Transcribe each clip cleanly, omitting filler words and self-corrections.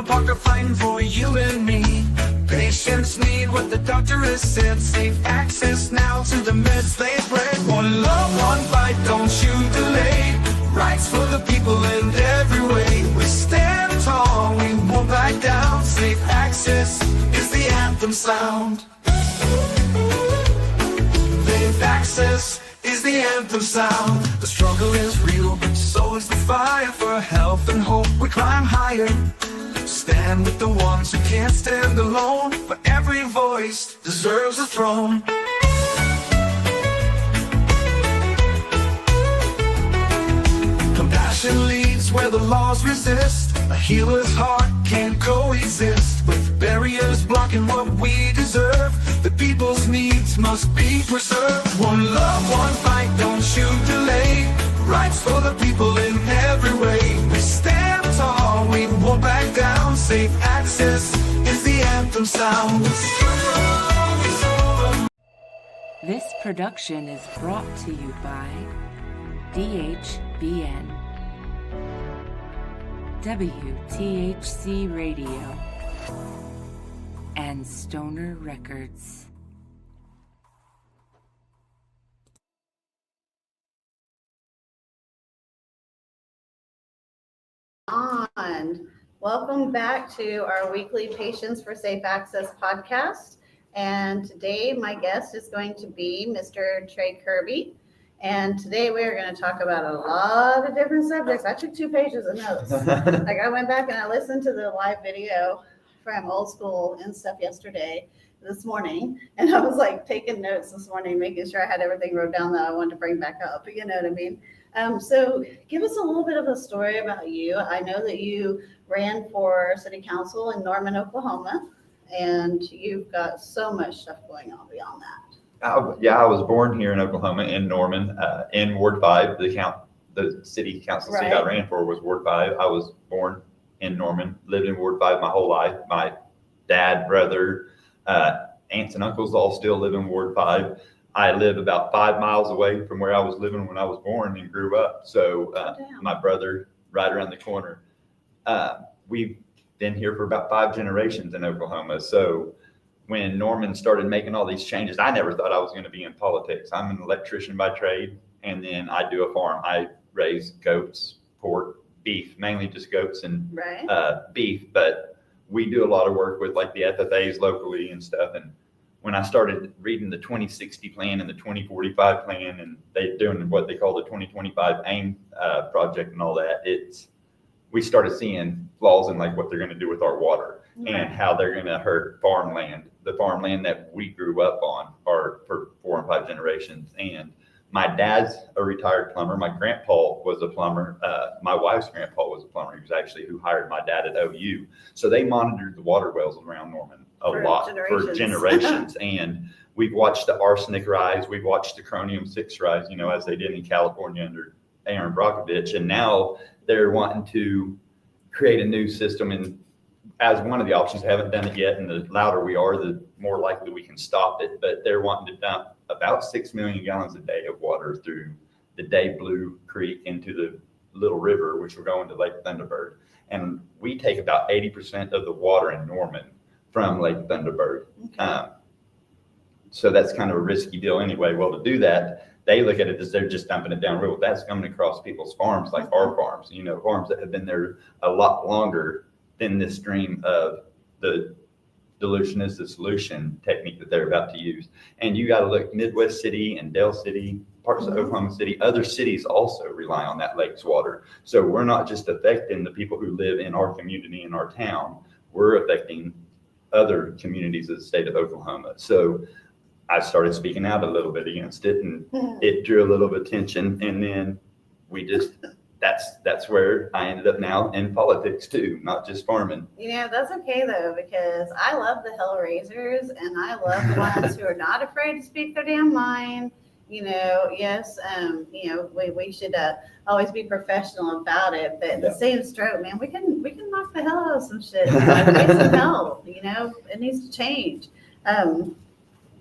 park are fighting for you and me. Patients need what the doctor has said. Safe access now to the meds they've read. One love, one fight, don't you delay. Rights for the people in every way. We stand tall, we won't back down. Safe access is the anthem sound. Safe access is the anthem sound. The struggle is real, but so is the fire. For health and hope we climb higher. Stand with the ones who can't stand alone. But every voice deserves a throne. Compassion leads where the laws resist. A healer's heart can't coexist with barriers blocking what we deserve. The people's needs must be preserved. One love, one fight, don't you delay. Rights for the people in every way. We stand tall, we won't back down. Safe access is the anthem sound. This production is brought to you by DHBN, WTHC Radio, and Stoner Records. Welcome back to our weekly Patients for Safe Access podcast. And today my guest is going to be Mr. TREY Kirby. And today we are going to talk about a lot of different subjects. I took 2 pages of notes. Like I went back and I listened to the live video from Old School and stuff this morning. And I was like taking notes this morning, making sure I had everything wrote down that I wanted to bring back up. You know what I mean? So give us a little bit of a story about you. I know that you ran for city council in Norman, Oklahoma, and you've got so much stuff going on beyond that. Yeah, I was born here in Oklahoma in Norman, in Ward 5. The city council seat I ran for was Ward 5. I was born in Norman, lived in Ward 5 my whole life. My dad, brother, aunts and uncles all still live in Ward 5. I live about 5 miles away from where I was living when I was born and grew up. So my brother right around the corner. We've been here for about 5 generations in Oklahoma. So when Norman started making all these changes, I never thought I was going to be in politics. I'm an electrician by trade, and then I do a farm. I raise goats, pork, beef, mainly just goats and beef. But we do a lot of work with like the FFAs locally and stuff. And when I started reading the 2060 plan and the 2045 plan, and they doing what they call the 2025 AIM project and all that, we started seeing flaws in like what they're going to do with our water and how they're going to hurt farmland, the farmland that we grew up on for 4 and 5 generations. And my dad's a retired plumber. My grandpa was a plumber. My wife's grandpa was a plumber. He was actually who hired my dad at OU. So they monitored the water wells around Norman for generations. And we've watched the arsenic rise. We've watched the chromium-6 rise, as they did in California under Aaron Brockovich. And now they're wanting to create a new system. And as one of the options, they haven't done it yet. And the louder we are, the more likely we can stop it. But they're wanting to dump about 6 million gallons a day of water through the Day Blue Creek into the Little River, which will go into Lake Thunderbird. And we take about 80% of the water in Norman from Lake Thunderbird. So that's kind of a risky deal anyway. Well, to do that, they look at it as they're just dumping it down river. That's coming across people's farms, like our farms, farms that have been there a lot longer than this stream of the dilution is the solution technique that they're about to use. And you got to look Midwest City and Dale City, parts of Oklahoma City, other cities also rely on that lake's water. So we're not just affecting the people who live in our community, in our town, we're affecting other communities of the state of Oklahoma. So I started speaking out a little bit against it, and it drew a little bit of attention. And then that's where I ended up now in politics too, not just farming. That's okay though, because I love the Hellraisers and I love the ones who are not afraid to speak their damn mind. Yes, we should always be professional about it, but the same stroke, man, we can knock the hell out of some shit. Get some help, it needs to change.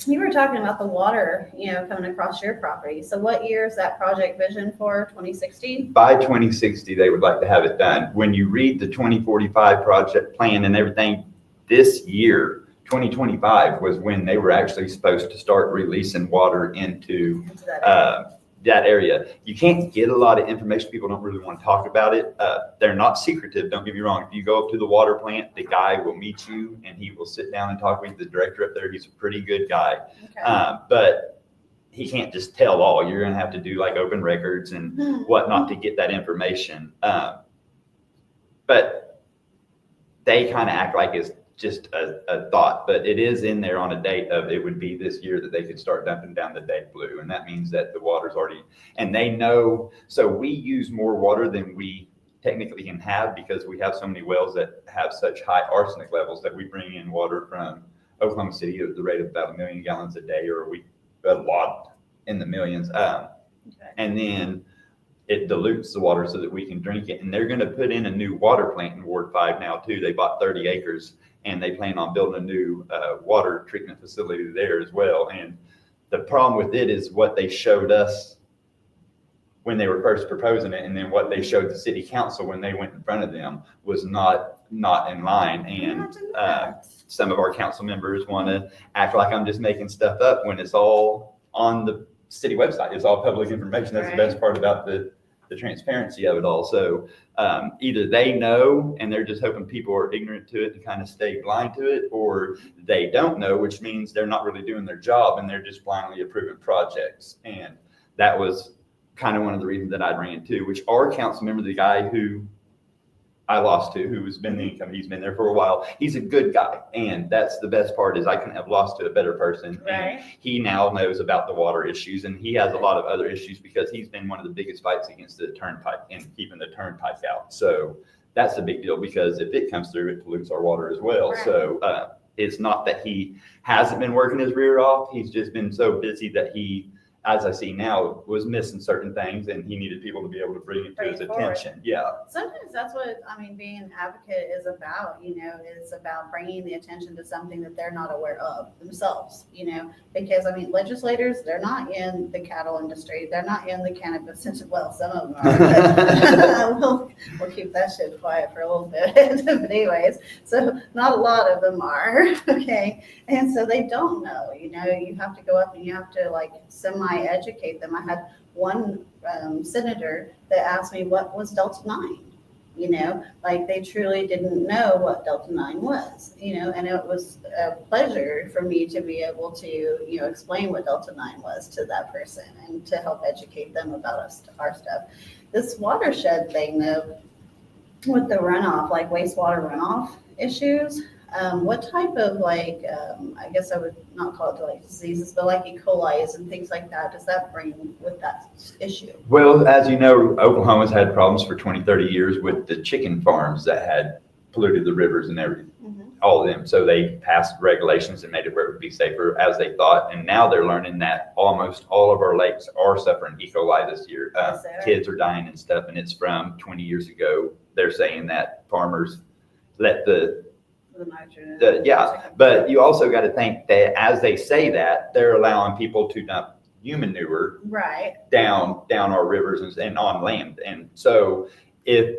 You were talking about the water, coming across your property. So what year is that project vision for? 2016? By 2060, they would like to have it done. When you read the 2045 project plan and everything, this year, 2025, was when they were actually supposed to start releasing water into that area. You can't get a lot of information. People don't really want to talk about it. They're not secretive, don't get me wrong. If you go up to the water plant, the guy will meet you and he will sit down and talk with the director up there. He's a pretty good guy. Okay. But he can't just tell all. You're going to have to do like open records and whatnot to get that information. But they kind of act like it's just a thought, but it is in there on a date of it would be this year that they could start dumping down the dead blue. And that means that the water's already, and they know, so we use more water than we technically can have because we have so many wells that have such high arsenic levels that we bring in water from Oklahoma City at the rate of about 1 million gallons a day, or a lot in the millions. And then it dilutes the water so that we can drink it. And they're going to put in a new water plant in Ward 5 now too. They bought 30 acres and they plan on building a new water treatment facility there as well. And the problem with it is what they showed us when they were first proposing it, and then what they showed the city council when they went in front of them was not in line. And some of our council members want to act like I'm just making stuff up when it's all on the city website. It's all public information. That's the best part about the transparency of it all. So either they know and they're just hoping people are ignorant to it to kind of stay blind to it, or they don't know, which means they're not really doing their job and they're just blindly approving projects. And that was kind of one of the reasons that I ran too, which our council member, the guy who I lost to, who has been the income, he's been there for a while. He's a good guy. And that's the best part is I couldn't have lost to a better person. Right. And he now knows about the water issues, and he has a lot of other issues because he's been one of the biggest fights against the turnpike and keeping the turnpike out. So that's a big deal because if it comes through, it pollutes our water as well. Right. So it's not that he hasn't been working his rear off. He's just been so busy that he, as I see now, was missing certain things, and he needed people to be able to bring it to his attention. Yeah. Sometimes that's what, being an advocate is about, is about bringing the attention to something that they're not aware of themselves, because, legislators, they're not in the cattle industry. They're not in the cannabis industry. Well, some of them are, but we'll keep that shit quiet for a little bit. But anyways, so not a lot of them are, okay? And so they don't know, you have to go up and you have to semi-educate them. I had one senator that asked me what was Delta 9, they truly didn't know what Delta 9 was, and it was a pleasure for me to be able to, explain what Delta 9 was to that person and to help educate them about our stuff. This watershed thing though, with the runoff, wastewater runoff issues, what type of I guess I would not call it diseases, but E. coli and things like that, does that bring with that issue? Well, as you know, Oklahoma's had problems for 20, 30 years with the chicken farms that had polluted the rivers and everything, all of them. So they passed regulations and made it where it would be safer as they thought. And now they're learning that almost all of our lakes are suffering E. coli this year. Kids are dying and stuff, and it's from 20 years ago. They're saying that farmers let the nitrogen. But you also got to think that as they say that, they're allowing people to dump human manure down our rivers and on land. And so if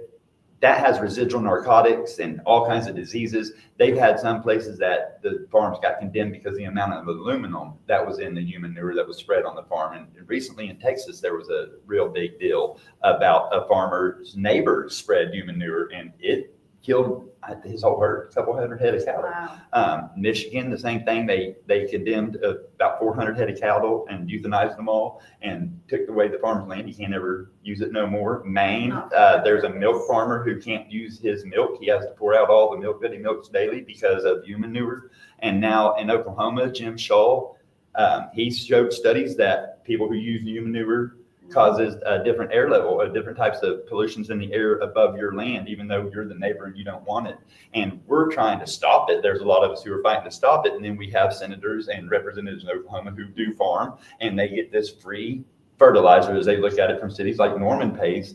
that has residual narcotics and all kinds of diseases, they've had some places that the farms got condemned because of the amount of aluminum that was in the human manure that was spread on the farm. And recently in Texas, there was a real big deal about a farmer's neighbor spread human manure, and it killed his whole herd, a couple hundred head of cattle. Wow. Michigan, the same thing. They condemned about 400 head of cattle and euthanized them all and took away the farmer's land. You can't ever use it no more. Maine, there's a milk farmer who can't use his milk. He has to pour out all the milk that he milks daily because of human manure. And now in Oklahoma, Jim Shaw, he showed studies that people who use human manure causes a different air level, different types of pollutions in the air above your land, even though you're the neighbor and you don't want it. And we're trying to stop it. There's a lot of us who are fighting to stop it. And then we have senators and representatives in Oklahoma who do farm, and they get this free fertilizer as they look at it from cities like Norman pays.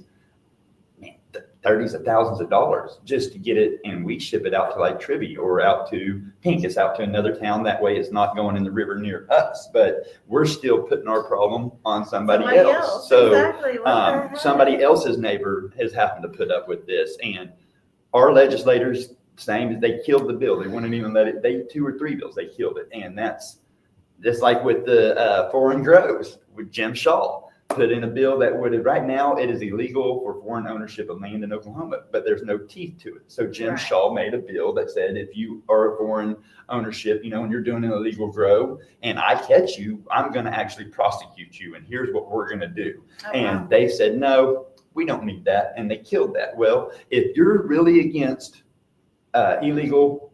Man, 30s of thousands of dollars just to get it, and we ship it out to like Tribby or out to Pincus, out to another town. That way it's not going in the river near us, but we're still putting our problem on somebody else. So exactly. somebody else's neighbor has happened to put up with this, and our legislators, same as they killed the bill. They wouldn't even let it, they 2 or 3 bills, they killed it. And that's just like with the foreign grows with Jim Shaw. Put in a bill that would have, right now it is illegal for foreign ownership of land in Oklahoma, but there's no teeth to it. So Jim Shaw made a bill that said if you are a foreign ownership, and you're doing an illegal grow and I catch you, I'm going to actually prosecute you. And here's what we're going to do. And they said, no, we don't need that. And they killed that. Well, if you're really against illegal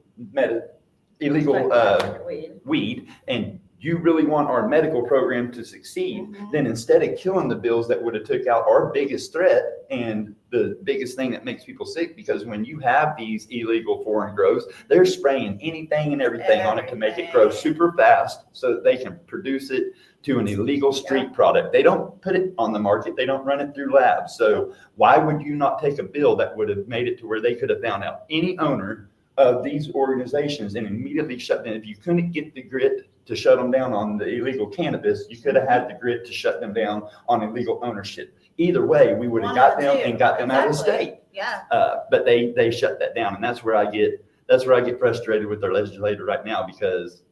weed, and you really want our medical program to succeed, then instead of killing the bills that would have took out our biggest threat and the biggest thing that makes people sick, because when you have these illegal foreign grows, they're spraying anything and everything on it to make it grow super fast so that they can produce it to an illegal street product. They don't put it on the market. They don't run it through labs. So why would you not take a bill that would have made it to where they could have found out any owner of these organizations and immediately shut them? If you couldn't get the grit to shut them down on the illegal cannabis, you could have had the grit to shut them down on illegal ownership. Either way, we would have got them and got them out of the state. Yeah. But they shut that down, and that's where I get frustrated with our legislator right now, because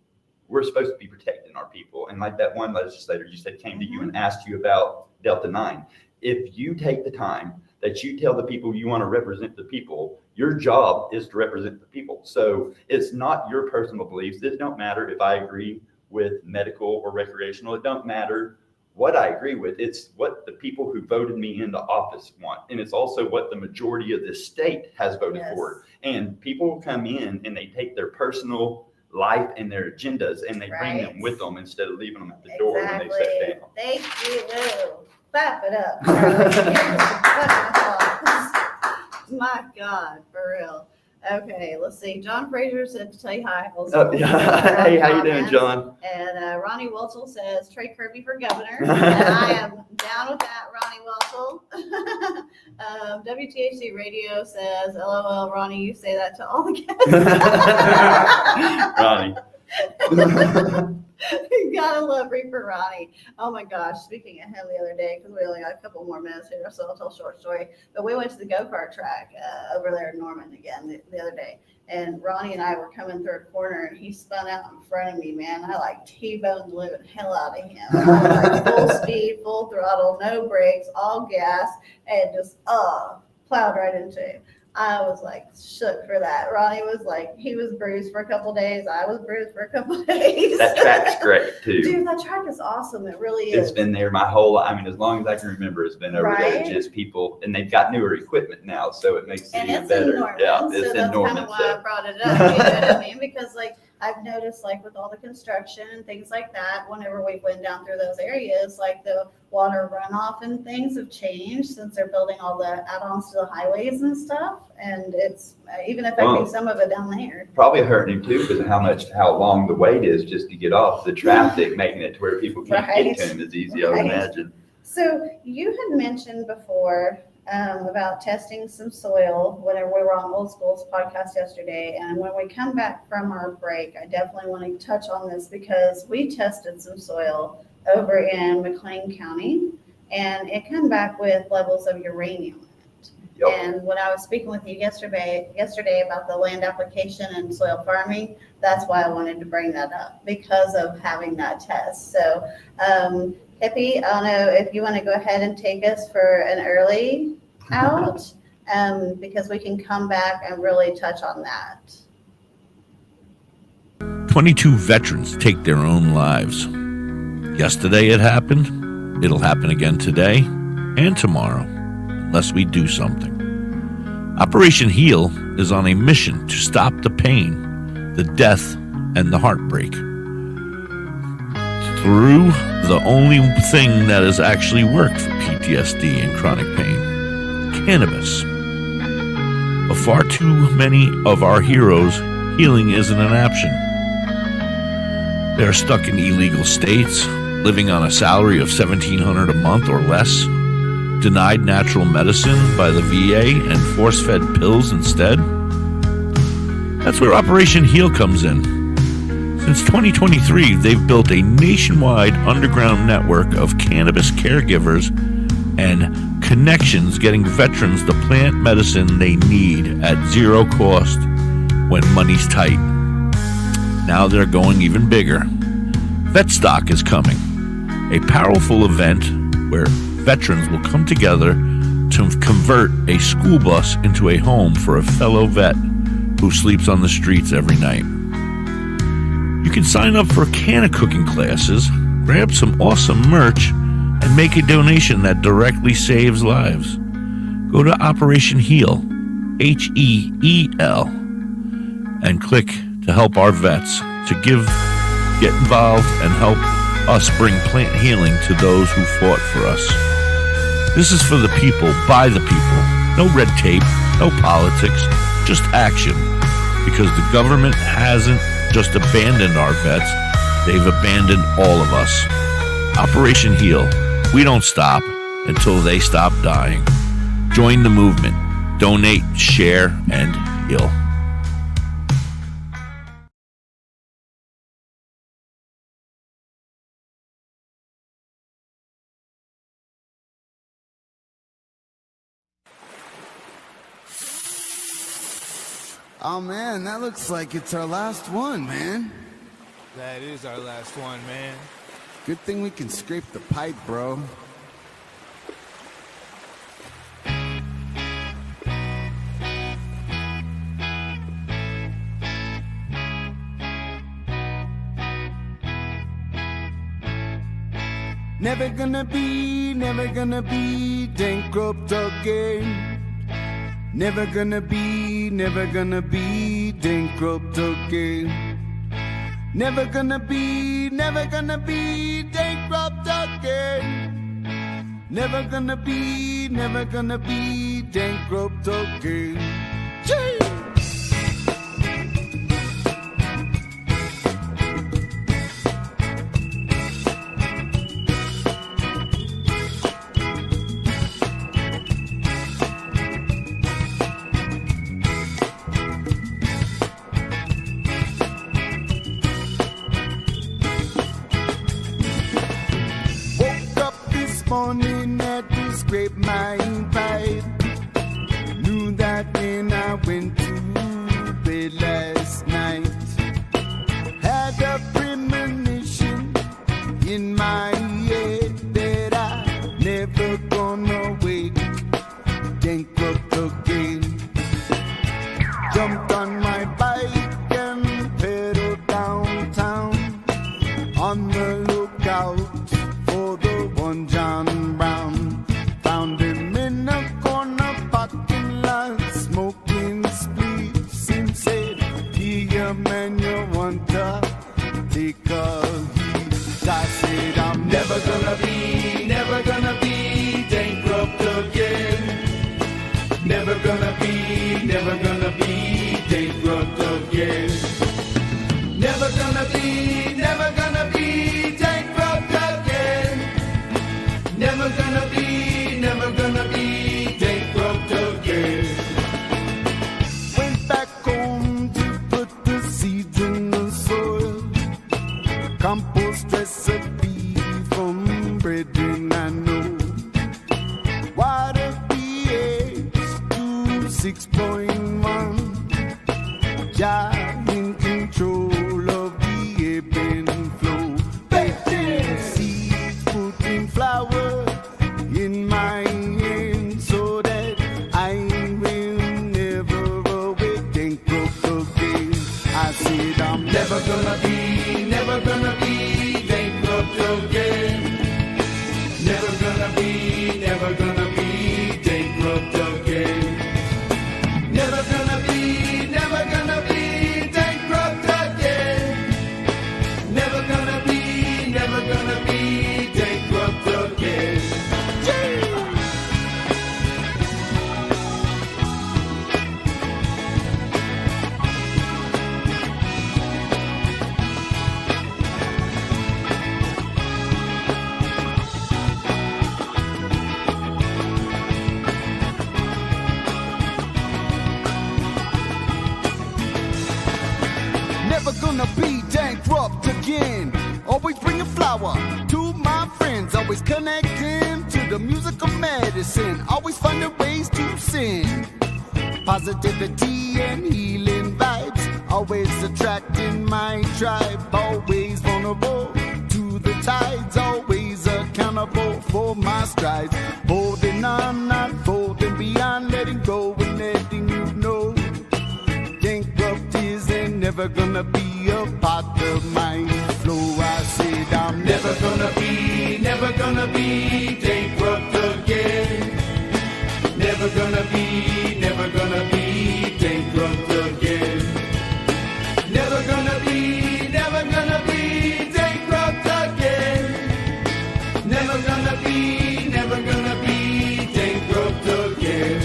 we're supposed to be protecting our people. And like that one legislator you said came to you and asked you about Delta 9. If you take the time that you tell the people you want to represent the people, your job is to represent the people. So it's not your personal beliefs. It don't matter if I agree with medical or recreational. It don't matter what I agree with. It's what the people who voted me into office want. And it's also what the majority of this state has voted for. And people come in and they take their personal life and their agendas and they bring them with them instead of leaving them at the door when they sit down. Thank you. Clap it up. My God, for real. Okay, let's see. John Fraser said to tell you hi. Hey, how you doing, John? And Ronnie Welchel says Trey Kirby for governor. And I am down with that, Ronnie Welchel. WTHC Radio says, LOL, Ronnie, you say that to all the guests. Ronnie. You gotta love Reaper Ronnie. Oh my gosh, speaking of him the other day, because we only got a couple more minutes here, so I'll tell a short story. But we went to the go-kart track over there in Norman again the other day. And Ronnie and I were coming through a corner and he spun out in front of me, man. I like T-boned the living hell out of him. I was like full speed, full throttle, no brakes, all gas, and just plowed right into him. I was like shook for that. Ronnie was like, he was bruised for a couple days. I was bruised for a couple days. That track's great too. Dude, that track is awesome. It really is. It's been there my whole life. I mean, as long as I can remember, it's been over there. Just people, and they've got newer equipment now, so it makes it even better. Yeah, it's in Norman. That's kind of why I brought it up. You know what I mean? Because like I've noticed, like with all the construction and things like that, whenever we went down through those areas, like the water runoff and things have changed since they're building all the add-ons to the highways and stuff. And it's even affecting some of it down there. Probably hurting him too because of how long the wait is just to get off the traffic, making it to where people can't get to him as easy, I would imagine. So you had mentioned before about testing some soil whenever we were on Old School's podcast yesterday. And when we come back from our break, I definitely want to touch on this because we tested some soil over in McLean County and it came back with levels of uranium. Yep. And when I was speaking with you yesterday about the land application and soil farming, that's why I wanted to bring that up because of having that test. So, Hippie, I don't know if you want to go ahead and take us for an early out, because we can come back and really touch on that. 22 veterans take their own lives. Yesterday it happened. It'll happen again today and tomorrow, unless we do something. Operation Heal is on a mission to stop the pain, the death, and the heartbreak through the only thing that has actually worked for PTSD and chronic pain, cannabis. For far too many of our heroes, healing isn't an option. They're stuck in illegal states, living on a salary of $1,700 a month or less, denied natural medicine by the VA and force-fed pills instead? That's where Operation HEAL comes in. Since 2023, they've built a nationwide underground network of cannabis caregivers and connections getting veterans the plant medicine they need at zero cost when money's tight. Now they're going even bigger. Vetstock is coming, a powerful event where veterans will come together to convert a school bus into a home for a fellow vet who sleeps on the streets every night. You can sign up for canna cooking classes, grab some awesome merch, and make a donation that directly saves lives. Go to Operation HEAL, HEEL, and click to help our vets, to get involved and help us bring plant healing to those who fought for us. This is for the people, by the people. No red tape, no politics, just action. Because the government hasn't just abandoned our vets, they've abandoned all of us. Operation HEAL. We don't stop until they stop dying. Join the movement. Donate, share, and heal. Oh man, that looks like it's our last one, man. That is our last one, man. Good thing we can scrape the pipe, bro. Never gonna be bankrupt again. Never gonna be bankrupt again. Never gonna be bankrupt again. Never gonna be bankrupt again. Gee! Morning had to scrape my pipe. Knew that when I went to bed last night. Had a premonition in my head that I never gonna wake bankrupt again. Jumped on my bike and pedaled downtown on the lookout for the one John Brown. Found him in a corner parking lot, smoking spliffs. Him said, "Here, man, you want to take a heat." I said, "I'm never gonna be bankrupt again. Never gonna be bankrupt again. Never gonna be bankrupt again. Never gonna be bankrupt again." Went back home to put the seeds in the soil. Compost recipe from brethren I know. Water pH to 6.1. Jah in control of the ebb and flow. Planting seeds, putting flower in my hand so that I will never awake bankrupt again. I said I'm never gonna be bankrupt again. Never gonna be bankrupt again. Never gonna be bankrupt again. Never gonna be bankrupt again. gonna be bankrupt again. Always bring a flower to my friends. Always connecting to the music of medicine. Always finding ways to sing. Positivity and healing vibes. Always attracting my tribe. Always vulnerable to the tides. Always accountable for my strides. Holding on, not folding beyond. Letting go and letting you know. Bankrupt isn't never gonna be a part of my flow. I said I'm never gonna be bankrupt again. Never gonna be bankrupt again. Never gonna be bankrupt again. Never gonna be bankrupt again.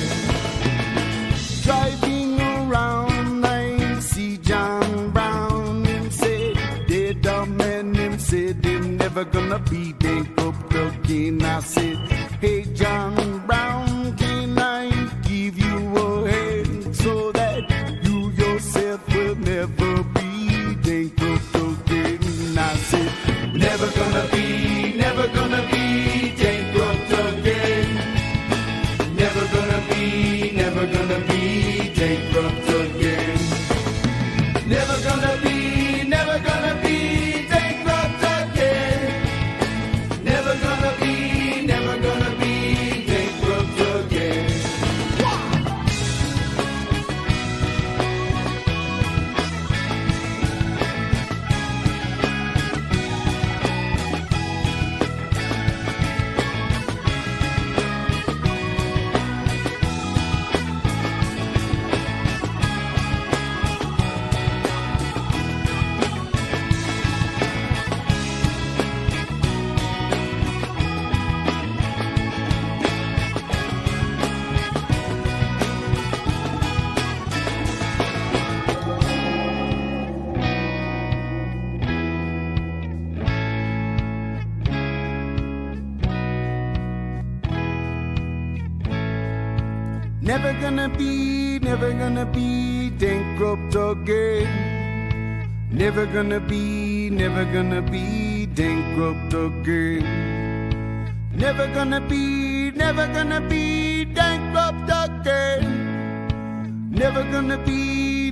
Driving around, I see John Brown. Him said, dead dumb man, him said, him never gonna be bankrupt again. I said, hey John Brown, can I give you a hand so that you yourself will never be bankrupt again? I said, never gonna be bankrupt again. Never gonna be bankrupt again. Never gonna be bankrupt again. Never gonna be bankrupt again. Never gonna be bankrupt again. Never gonna be bankrupt again. Never gonna be bankrupt again.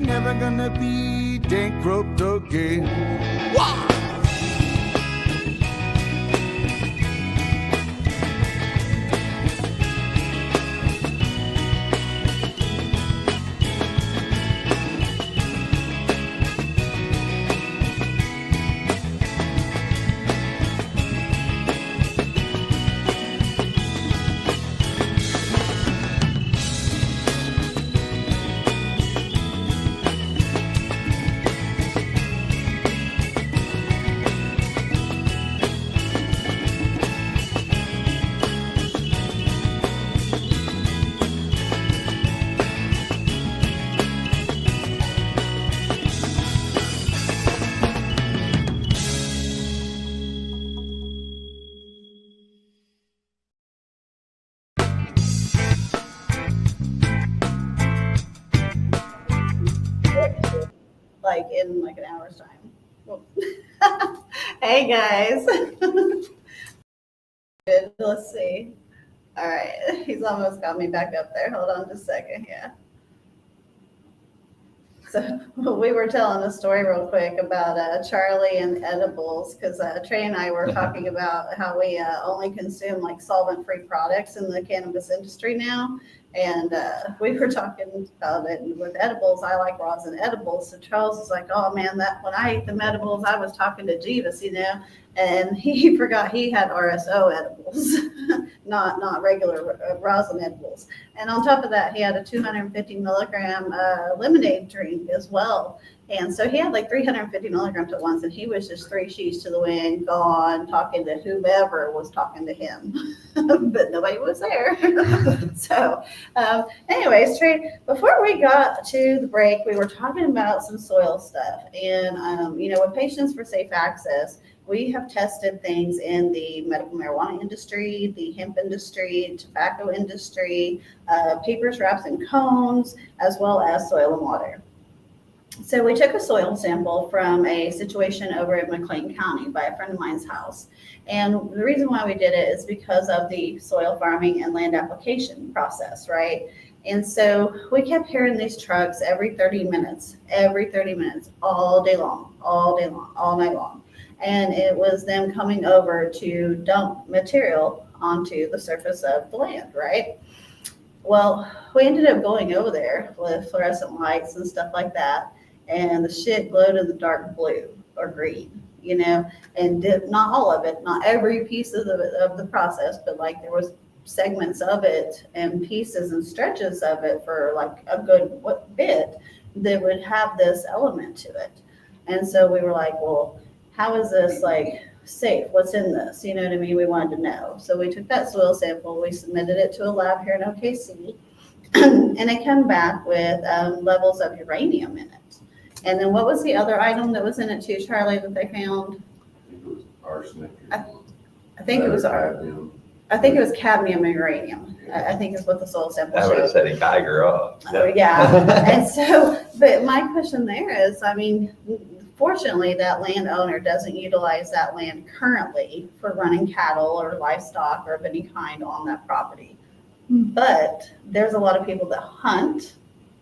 Never gonna be bankrupt again. Wow! Like in like an hour's time. Well, hey guys. Good. Let's see. All right. He's almost got me back up there. Hold on just a second. Yeah. So we were telling a story real quick about Charlie and edibles, because Trey and I were talking about how we only consume like solvent-free products in the cannabis industry now. And we were talking about it with edibles. I like rosin edibles. So Charles was like, oh man, that when I ate the edibles, I was talking to Jeeves, you know, and he forgot he had RSO edibles, not regular rosin edibles. And on top of that, he had a 250 milligram lemonade drink as well. And so he had like 350 milligrams at once, and he was just 3 sheets to the wind, gone, talking to whomever was talking to him, but nobody was there. So anyways, Trey, before we got to the break, we were talking about some soil stuff. And, you know, with Patients for Safe Access, we have tested things in the medical marijuana industry, the hemp industry, tobacco industry, papers, wraps, and cones, as well as soil and water. So we took a soil sample from a situation over in McLean County by a friend of mine's house. And the reason why we did it is because of the soil farming and land application process, right? And so we kept hearing these trucks every 30 minutes, all day long, all night long. And it was them coming over to dump material onto the surface of the land, right? Well, we ended up going over there with fluorescent lights and stuff like that. And the shit glowed in the dark blue or green, you know, and not all of it, not every piece of the process, but like there was segments of it and pieces and stretches of it for like a good bit that would have this element to it. And so we were like, well, how is this like safe? What's in this? You know what I mean? We wanted to know. So we took that soil sample, we submitted it to a lab here in OKC, and it came back with levels of uranium in it. And then what was the other item that was in it too, Charlie, that they found? Arsenic. I think it was cadmium and uranium. I think is what the soil sample I would have showed. said a Geiger off. Yeah. And so, but my question there is, I mean, fortunately, that landowner doesn't utilize that land currently for running cattle or livestock or of any kind on that property. But there's a lot of people that hunt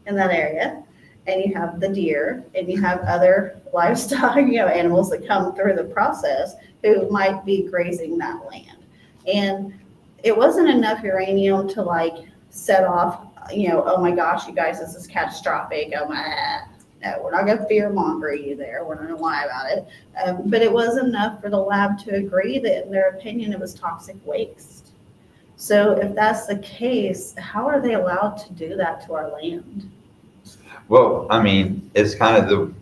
in that area, and you have the deer, and you have other livestock, you know, animals that come through the process who might be grazing that land. And it wasn't enough uranium to like set off, you know, oh my gosh, you guys, this is catastrophic. Oh my, no, we're not going to fear monger you there. We're not going to lie about it. But it was enough for the lab to agree that, in their opinion, it was toxic waste. So if that's the case, how are they allowed to do that to our land? Well, I mean, it's kind of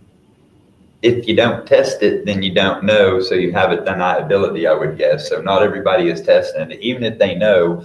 if you don't test it, then you don't know. So you have a deniability, I would guess. So not everybody is testing it. Even if they know,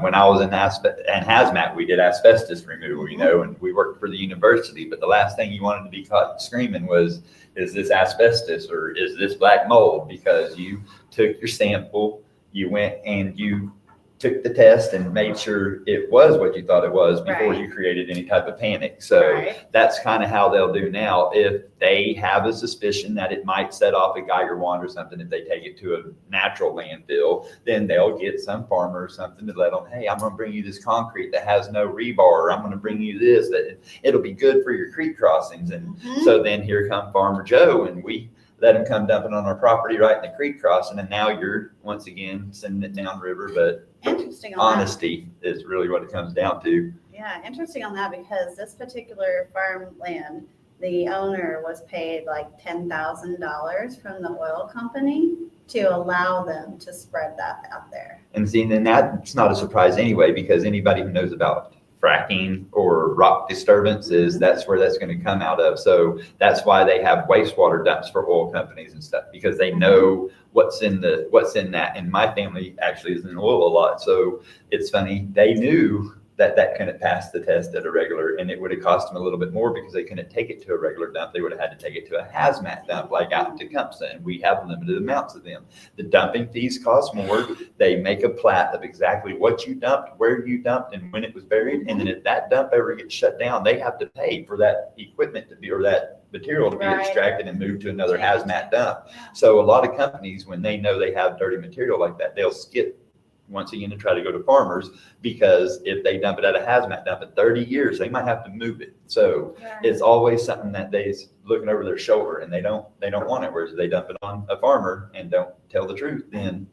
when I was in hazmat, we did asbestos removal, you know, and we worked for the university. But the last thing you wanted to be caught screaming was, is this asbestos or is this black mold? Because you took your sample, you went and you took the test and made sure it was what you thought it was before you created any type of panic. So that's kind of how they'll do now. If they have a suspicion that it might set off a Geiger wand or something, if they take it to a natural landfill, then they'll get some farmer or something to let them, hey, I'm going to bring you this concrete that has no rebar, or I'm going to bring you this, that it'll be good for your creek crossings. And so then here come Farmer Joe, and we let him come dumping on our property right in the creek crossing, and now you're once again sending it downriver. But interesting on honesty is really what it comes down to. Yeah, interesting on that, because this particular farmland, the owner was paid like $10,000 from the oil company to allow them to spread that out there. And see, then that's not a surprise anyway, because anybody who knows about fracking or rock disturbances, that's where that's going to come out of. So that's why they have wastewater dumps for oil companies and stuff, because they know what's in that. And my family actually is in oil a lot. So it's funny, they knew that couldn't pass the test at a regular, and it would have cost them a little bit more because they couldn't take it to a regular dump. They would have had to take it to a hazmat dump like out in Tecumseh, and we have limited amounts of them. The dumping fees cost more. They make a plat of exactly what you dumped, where you dumped, and when it was buried. And then if that dump ever gets shut down, they have to pay for that equipment to be, or that material to be extracted and moved to another hazmat dump. So a lot of companies, when they know they have dirty material like that, they'll skip once again to try to go to farmers, because if they dump it at a hazmat dump in 30 years, they might have to move it. So it's always something that they're looking over their shoulder, and they don't want it. Whereas if they dump it on a farmer and don't tell the truth, then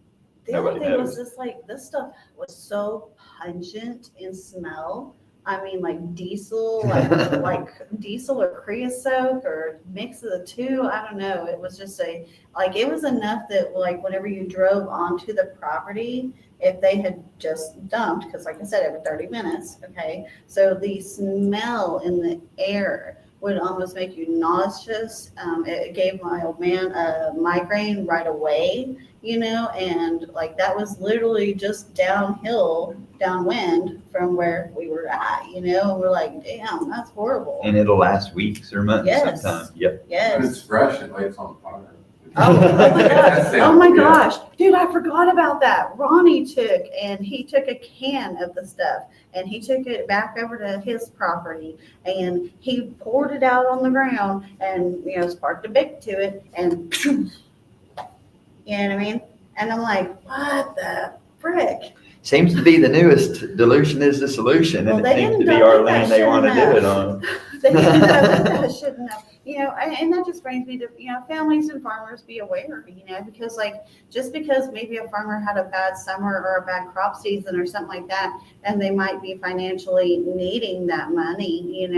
nobody knows. Was just like, this stuff was so pungent in smell. I mean, like diesel, like diesel or creosote or mix of the two. I don't know. It was just it was enough that like whenever you drove onto the property, if they had just dumped, because like I said, every 30 minutes, okay, so the smell in the air would almost make you nauseous. It gave my old man a migraine right away, you know, and like that was literally just downwind from where we were at, you know, and we're like, damn, that's horrible. And it'll last weeks or months sometimes. Yep. Yes. When it's fresh, it lights on fire. Oh, That's it. oh my Yeah. gosh, dude, I forgot about that. Ronnie took a can of the stuff and he took it back over to his property and he poured it out on the ground and, sparked a wick to it and, you know what I mean? And I'm like, what the frick? Seems to be the newest dilution is the solution, Well, and it they seems to didn't be know our that land they shouldn't want to do have. it on. They didn't know that shouldn't have, and that just brings me to, families and farmers be aware, because just because maybe a farmer had a bad summer or a bad crop season or something like that, and they might be financially needing that money,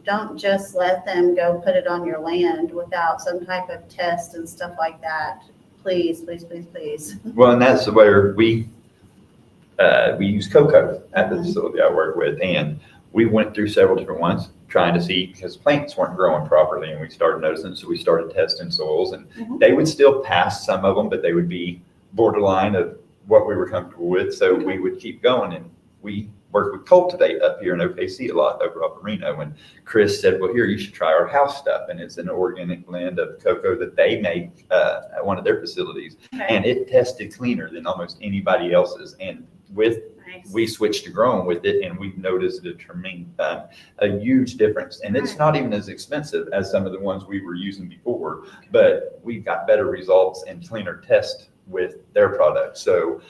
don't just let them go put it on your land without some type of test and stuff like that. Please, please, please, please. Well, and that's where we use cocoa at the facility I work with, and we went through several different ones trying to see, because plants weren't growing properly, and we started noticing, so we started testing soils, and they would still pass some of them, but they would be borderline of what we were comfortable with, so we would keep going, and we work with Cultivate up here in OKC a lot over up in Reno, and Chris said, well, here, you should try our house stuff, and it's an organic blend of cocoa that they make at one of their facilities, and it tested cleaner than almost anybody else's, and we switched to growing with it, and we've noticed a huge difference. And it's not even as expensive as some of the ones we were using before, but we've got better results and cleaner test with their products. So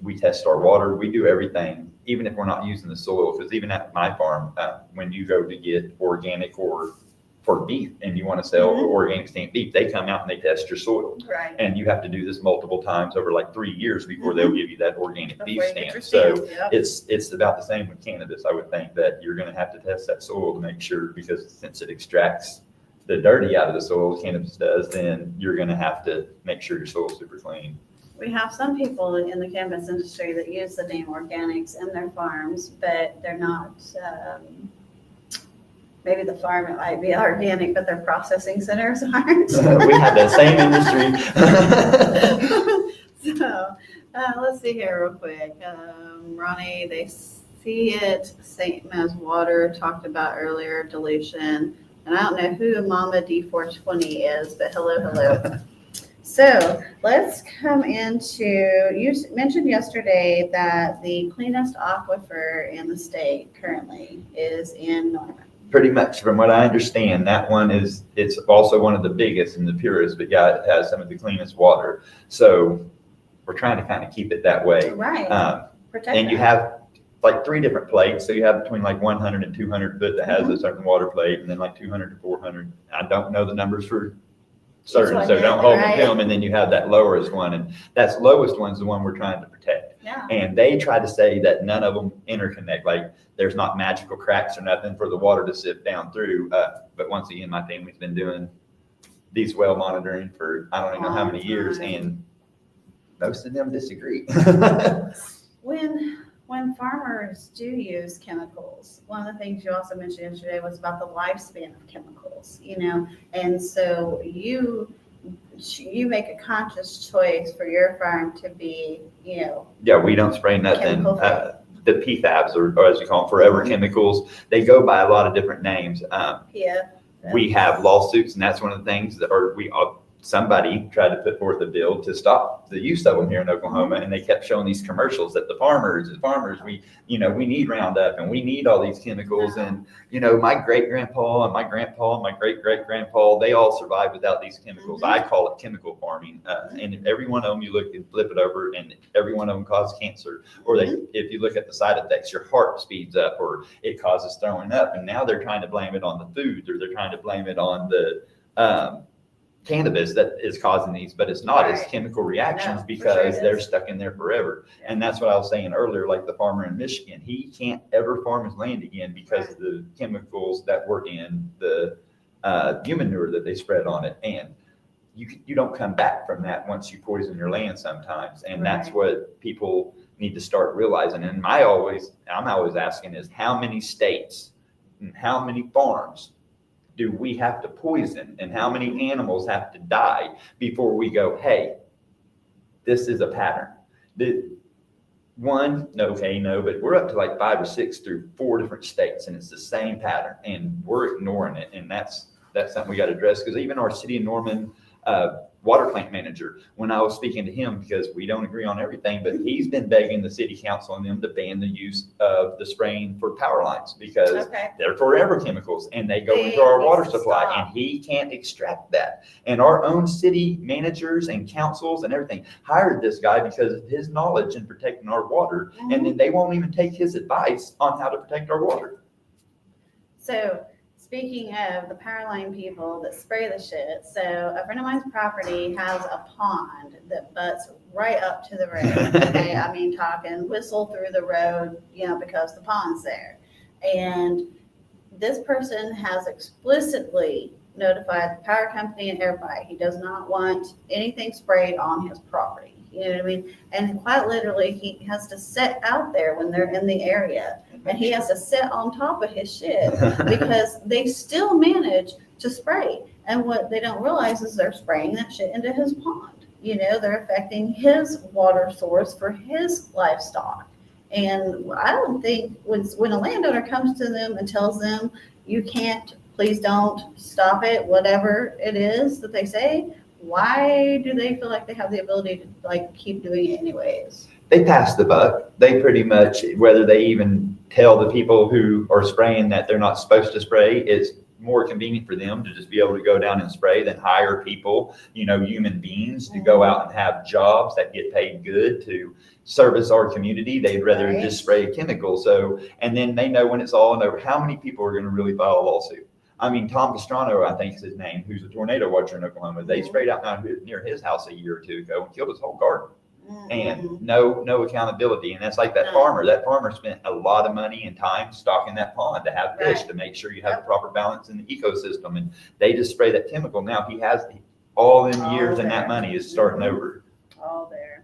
we test our water, we do everything, even if we're not using the soil, because even at my farm, when you go to get organic or for beef and you want to sell organic stamped beef, they come out and they test your soil. Right. And you have to do this multiple times over like 3 years before they'll give you that organic beef Before you get stamp. your So stamp, yep. it's about the same with cannabis. I would think that you're going to have to test that soil to make sure, because since it extracts the dirty out of the soil, cannabis does, then you're going to have to make sure your soil's super clean. We have some people in the cannabis industry that use the name organics in their farms, but they're not, maybe the farm, it might be organic, but their processing centers aren't. We have that same industry. So, let's see here real quick. Ronnie, they see it, same as water, talked about earlier, dilution. And I don't know who Mama D420 is, but hello. So let's come into, you mentioned yesterday that the cleanest aquifer in the state currently is in Norman. Pretty much, from what I understand, that one it's also one of the biggest and the purest, but yeah, it has some of the cleanest water. So we're trying to kind of keep it that way. Right. Protect And you that. have like 3 different plates. So you have between like 100 and 200 foot that has a certain water plate, and then like 200 to 400. I don't know the numbers for certain, one so is, don't hold me right? to them. And then you have that lowest one, and that's lowest one's the one we're trying to protect. Yeah. And they try to say that none of them interconnect, like there's not magical cracks or nothing for the water to sift down through. But once again, my family's been doing these well monitoring for I don't even know how many years, and most of them disagree. When farmers do use chemicals, one of the things you also mentioned yesterday was about the lifespan of chemicals, and so you make a conscious choice for your farm to be, Yeah, we don't spray nothing. Chemical-free. The PFABs, or as you call them, forever chemicals, they go by a lot of different names. Yeah. We have lawsuits, and that's one of the things that somebody tried to put forth a bill to stop the use of them here in Oklahoma, and they kept showing these commercials that the farmers, we need Roundup and we need all these chemicals, and my great grandpa and my grandpa and my great great grandpa, they all survived without these chemicals. I call it chemical farming, and every one of them you look and flip it over, and every one of them causes cancer, or if you look at the side effects, your heart speeds up, or it causes throwing up, and now they're trying to blame it on the foods, or they're trying to blame it on the cannabis that is causing these, but it's not. It's chemical reactions because they're stuck in there forever. Yeah. And that's what I was saying earlier, like the farmer in Michigan, he can't ever farm his land again because of the chemicals that were in the human manure that they spread on it. And you don't come back from that once you poison your land sometimes. And that's what people need to start realizing. And I'm always asking is how many states and how many farms do we have to poison, and how many animals have to die before we go, hey, this is a pattern? But we're up to like 5 or 6 through 4 different states, and it's the same pattern, and we're ignoring it. And that's something we got to address, because even our city of Norman, water plant manager when I was speaking to him, because we don't agree on everything, but he's been begging the city council and them to ban the use of the spraying for power lines because they're forever chemicals and they go into our water supply and he can't extract that. And our own city managers and councils and everything hired this guy because of his knowledge in protecting our water. And then they won't even take his advice on how to protect our water. So speaking of the power line people that spray the shit, so a friend of mine's property has a pond that butts right up to the road. Okay, I mean, talking whistle through the road, you know, because the pond's there. And this person has explicitly notified the power company and everybody he does not want anything sprayed on his property. You know what I mean? And quite literally, he has to sit out there when they're in the area. And he has to sit on top of his shit because they still manage to spray. And what they don't realize is they're spraying that shit into his pond. You know, they're affecting his water source for his livestock. And I don't think when a landowner comes to them and tells them, you can't, please don't, stop it, whatever it is that they say, why do they feel like they have the ability to like keep doing it anyways? They pass the buck. They pretty much, whether they even tell the people who are spraying that they're not supposed to spray, it's more convenient for them to just be able to go down and spray than hire people, you know, human beings to go out and have jobs that get paid good to service our community. They'd rather just spray a chemical. So, and then they know when it's all over, how many people are going to really file a lawsuit? I mean, Tom Pastrano, I think is his name, who's a tornado watcher in Oklahoma. They sprayed out near his house a year or two ago and killed his whole garden. And no accountability. And that's like that farmer. That farmer spent a lot of money and time stocking that pond to have fish, to make sure you have the proper balance in the ecosystem. And they just spray that chemical. Now he has all them years and that money is starting over. All there.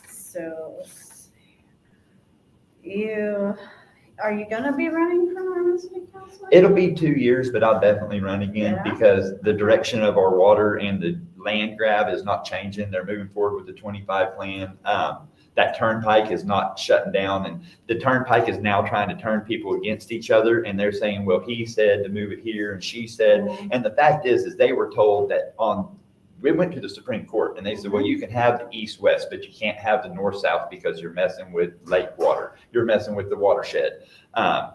So are you going to be running for Norman City Council? It'll be 2 years, but I'll definitely run again because the direction of our water and the land grab is not changing. They're moving forward with the 25 plan. That turnpike is not shutting down, and the turnpike is now trying to turn people against each other. And they're saying, well, he said to move it here and she said, and the fact is they were told that we went to the Supreme Court and they said, well, you can have the east-west, but you can't have the north-south because you're messing with lake water. You're messing with the watershed.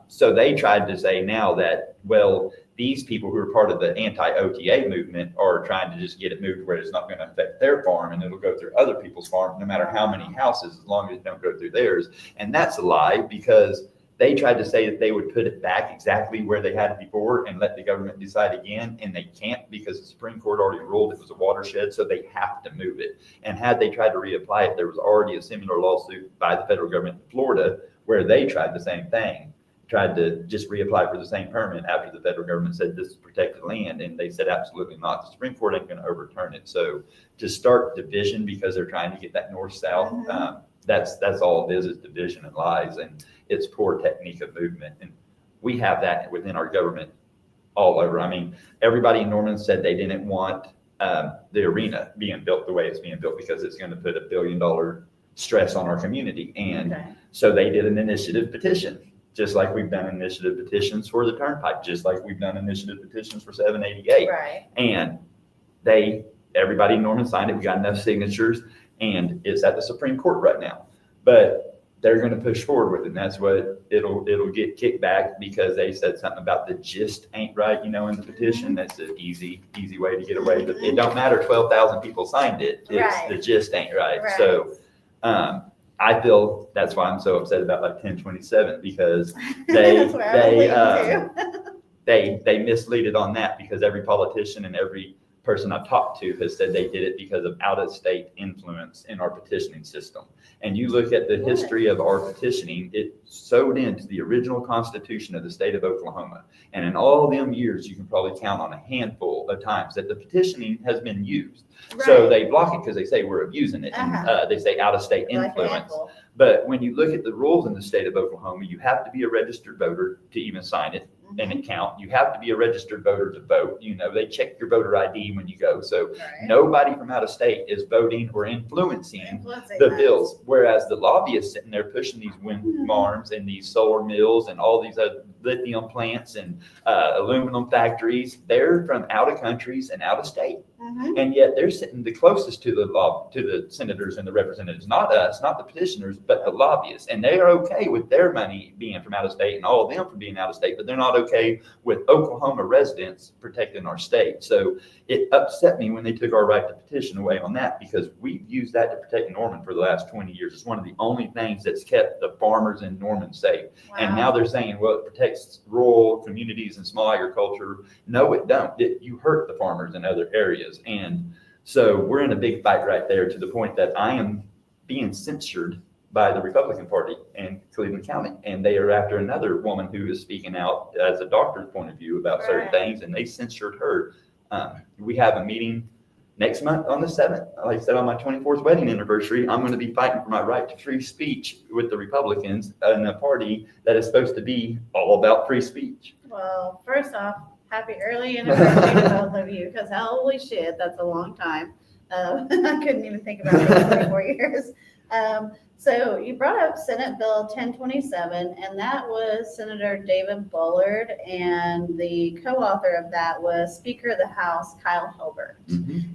So they tried to say now that, well, these people who are part of the anti-OTA movement are trying to just get it moved where it's not going to affect their farm and it'll go through other people's farm, no matter how many houses, as long as it don't go through theirs. And that's a lie because they tried to say that they would put it back exactly where they had it before and let the government decide again, and they can't because the Supreme Court already ruled it was a watershed, so they have to move it. And had they tried to reapply it, there was already a similar lawsuit by the federal government in Florida where they tried the same thing, tried to just reapply for the same permit after the federal government said this is protected land, and they said absolutely not. The Supreme Court ain't going to overturn it. So to start division because they're trying to get that north-south, that's all it is division and lies, and it's poor technique of movement. And we have that within our government all over. I mean, everybody in Norman said they didn't want the arena being built the way it's being built because it's going to put $1 billion stress on our community. And so they did an initiative petition, just like we've done initiative petitions for the turnpike, just like we've done initiative petitions for 788. Right. And everybody in Norman signed it. We got enough signatures, and it's at the Supreme Court right now. But they're going to push forward with it, and that's what it'll get kicked back because they said something about the gist ain't right, in the petition. That's an easy way to get away. But it don't matter. 12,000 people signed it. It's the gist ain't right. So I feel that's why I'm so upset about like 1027 because they mislead it on that because every politician and every person I've talked to has said they did it because of out-of-state influence in our petitioning system. And you look at the history of our petitioning, it sewed into the original Constitution of the state of Oklahoma. And in all them years, you can probably count on a handful of times that the petitioning has been used. So they block it because they say we're abusing it. And they say out-of-state influence. But when you look at the rules in the state of Oklahoma, you have to be a registered voter to even sign it and it count. You have to be a registered voter to vote. They check your voter ID when you go. So nobody from out of state is voting or influencing the bills. Whereas the lobbyists sitting there pushing these wind farms and these solar mills and all these lithium plants and aluminum factories, they're from out of countries and out of state. And yet they're sitting the closest to the senators and the representatives, not us, not the petitioners, but the lobbyists. And they are okay with their money being from out of state and all of them from being out of state, but they're not okay with Oklahoma residents protecting our state. So it upset me when they took our right to petition away on that, because we've used that to protect Norman for the last 20 years. It's one of the only things that's kept the farmers in Norman safe. Wow. And now they're saying, well, it protects rural communities and small agriculture. No, it don't. You hurt the farmers in other areas. And so we're in a big fight right there, to the point that I am being censured by the Republican Party in Cleveland County. And they are after another woman who is speaking out as a doctor's point of view about certain things, and they censored her. We have a meeting next month on the 7th. Like I said, on my 24th wedding anniversary, I'm going to be fighting for my right to free speech with the Republicans in a party that is supposed to be all about free speech. Well, first off, happy early anniversary to both of you, because holy shit, that's a long time. I couldn't even think about it in 24 years. So you brought up Senate Bill 1027, and that was Senator David Bullard, and the co-author of that was Speaker of the House, Kyle Hilbert.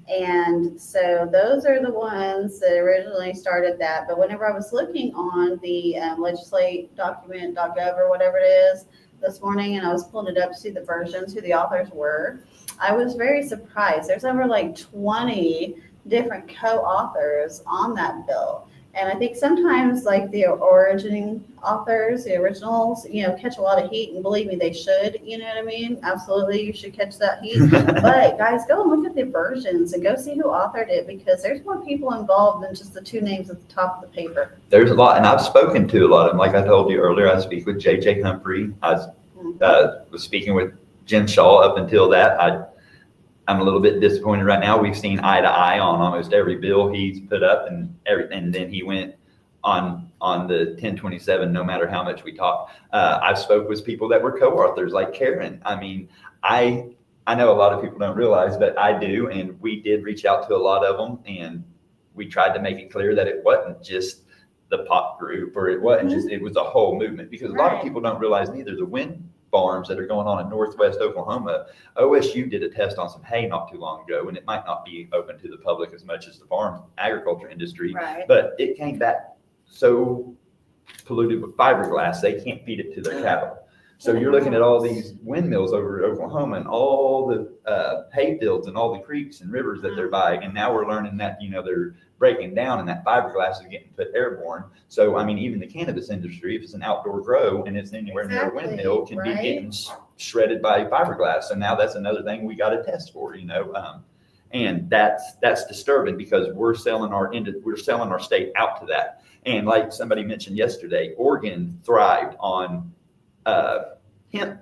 And so those are the ones that originally started that. But whenever I was looking on the legislate document.gov or whatever it is this morning, and I was pulling it up to see the versions, who the authors were, I was very surprised. There's over like 20 different co-authors on that bill. And I think sometimes like the originating authors, the originals, catch a lot of heat, and believe me, they should, you know what I mean? Absolutely, you should catch that heat. But guys, go and look at the versions and go see who authored it, because there's more people involved than just the two names at the top of the paper. There's a lot, and I've spoken to a lot of them. Like I told you earlier, I speak with J.J. Humphrey. I was speaking with Jim Shaw up until that. I'm a little bit disappointed right now. We've seen eye to eye on almost every bill he's put up and everything. And then he went on the 1027, no matter how much we talk. I've spoke with people that were co-authors, like Karen. I mean, I know a lot of people don't realize, but I do. And we did reach out to a lot of them, and we tried to make it clear that it wasn't just the pop group, or it wasn't just, it was a whole movement, because a lot of people don't realize neither the wind farms that are going on in northwest Oklahoma. OSU did a test on some hay not too long ago, and it might not be open to the public as much as the farm agriculture industry, but it came back so polluted with fiberglass they can't feed it to their cattle. So you're looking at all these windmills over Oklahoma, and all the hay fields and all the creeks and rivers that they're buying, and now we're learning that they're breaking down, and that fiberglass is getting put airborne. So I mean, even the cannabis industry, if it's an outdoor grow and it's anywhere near a windmill, can be getting shredded by fiberglass. So now that's another thing we got to test for, and that's disturbing, because we're selling our state out to that. And like somebody mentioned yesterday, Oregon thrived on hemp.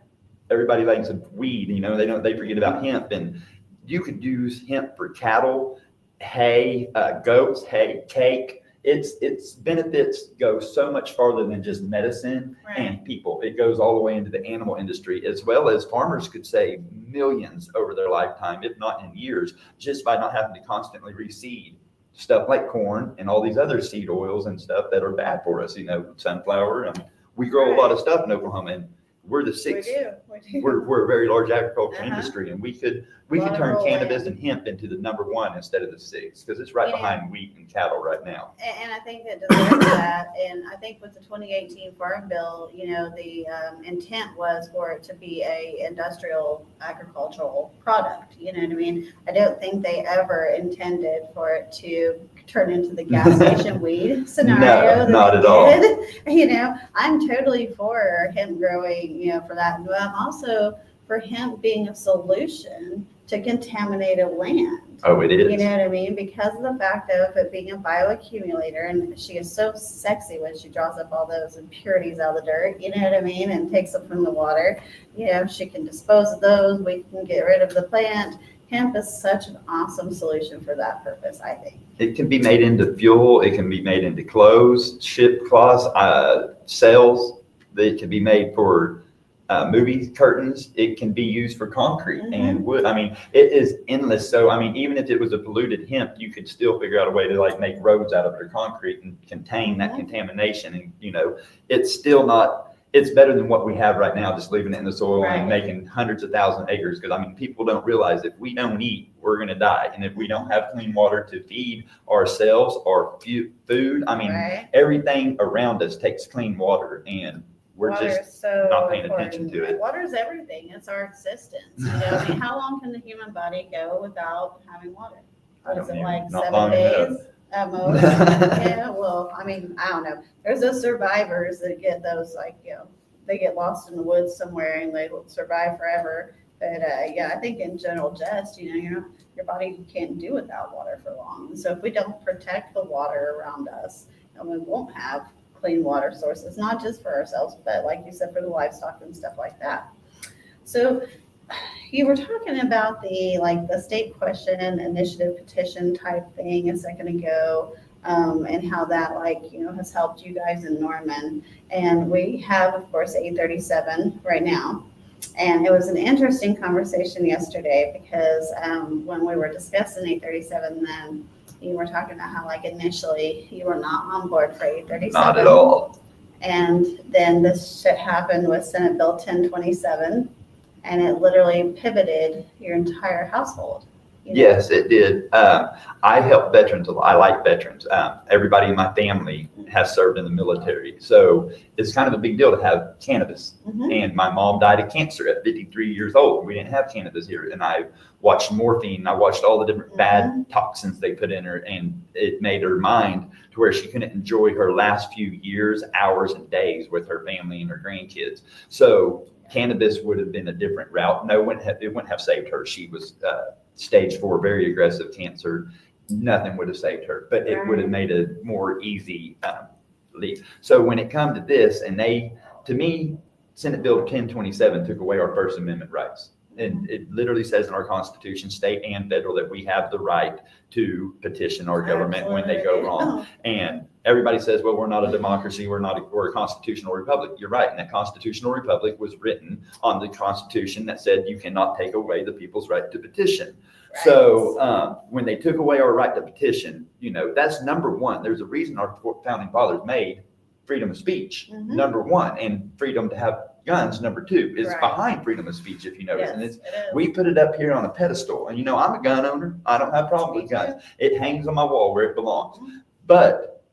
Everybody likes weed, they forget about hemp, and you could use hemp for cattle, hay, goats, hay, cake. Its benefits go so much farther than just medicine and people. It goes all the way into the animal industry, as well as farmers could save millions over their lifetime, if not in years, just by not having to constantly reseed stuff like corn and all these other seed oils and stuff that are bad for us, sunflower. I mean, we grow a lot of stuff in Oklahoma, and we're the sixth. We do. We're a very large agriculture industry, and we could turn cannabis and hemp into the number one instead of the sixth, because it's right behind wheat and cattle right now. And I think that deserves that. And I think with the 2018 Farm Bill, the intent was for it to be a industrial agricultural product. You know what I mean? I don't think they ever intended for it to turn into the gas station weed scenario. No, not at all. I'm totally for hemp growing, for that. But I'm also for hemp being a solution to contaminated land. Oh, it is. You know what I mean? Because of the fact of it being a bioaccumulator, and she is so sexy when she draws up all those impurities out of the dirt, you know what I mean? And takes them from the water. She can dispose of those. We can get rid of the plant. Hemp is such an awesome solution for that purpose, I think. It can be made into fuel. It can be made into clothes, ship cloths, sails. It can be made for movie curtains. It can be used for concrete and wood. I mean, it is endless. So, I mean, even if it was a polluted hemp, you could still figure out a way to make roads out of their concrete and contain that contamination. And, it's still not it's better than what we have right now, just leaving it in the soil Right. and making hundreds of thousand acres. Because I mean, people don't realize if we don't eat, we're going to die. And if we don't have clean water to feed ourselves, our food, I mean, Right. everything around us takes clean water, and we're Water just is so not paying important. attention to it. Water is everything. It's our existence. You know, I mean, how long can the human body go without having water? I Is don't it know, like not 7 long days enough. at most? Yeah, well, I mean, I don't know. There's those survivors that get those, like, you know, they get lost in the woods somewhere and they will survive forever. But yeah, I think in general, just, you know, your body can't do without water for long. So if we don't protect the water around us, then we won't have clean water sources, not just for ourselves, but like you said, for the livestock and stuff like that. So you were talking about the state question initiative petition type thing a second ago, and how that has helped you guys in Norman. And we have, of course, 837 right now. And it was an interesting conversation yesterday because when we were discussing 837, then you were talking about how initially you were not on board for 837. Not at all. And then this shit happened with Senate Bill 1027, and it literally pivoted your entire household. You know? Yes, it did. I help veterans a lot. I like veterans. Everybody in my family has served in the military. So it's kind of a big deal to have cannabis. Mhm. And my mom died of cancer at 53 years old. We didn't have cannabis here. And I watched morphine. I watched all the different bad toxins they put in her. And it made her mind to where she couldn't enjoy her last few years, hours, and days with her family and her grandkids. So cannabis would have been a different route. No, it wouldn't have saved her. She was stage 4, very aggressive cancer. Nothing would have saved her, but it would have made a more easy leap. So when it come to this, and to me, Senate Bill 1027 took away our First Amendment rights. And it literally says in our Constitution, state and federal, that we have the right to petition our government when they go wrong. And everybody says, well, we're not a democracy, we're a constitutional republic. You're right. And that constitutional republic was written on the Constitution that said you cannot take away the people's right to petition. Right. So when they took away our right to petition, that's number one. There's a reason our founding fathers made freedom of speech, number one, and freedom to have guns, number two, is behind freedom of speech, if you notice. Yes, and we put it up here on a pedestal. And I'm a gun owner. I don't have a problem with guns. It hangs on my wall where it belongs. But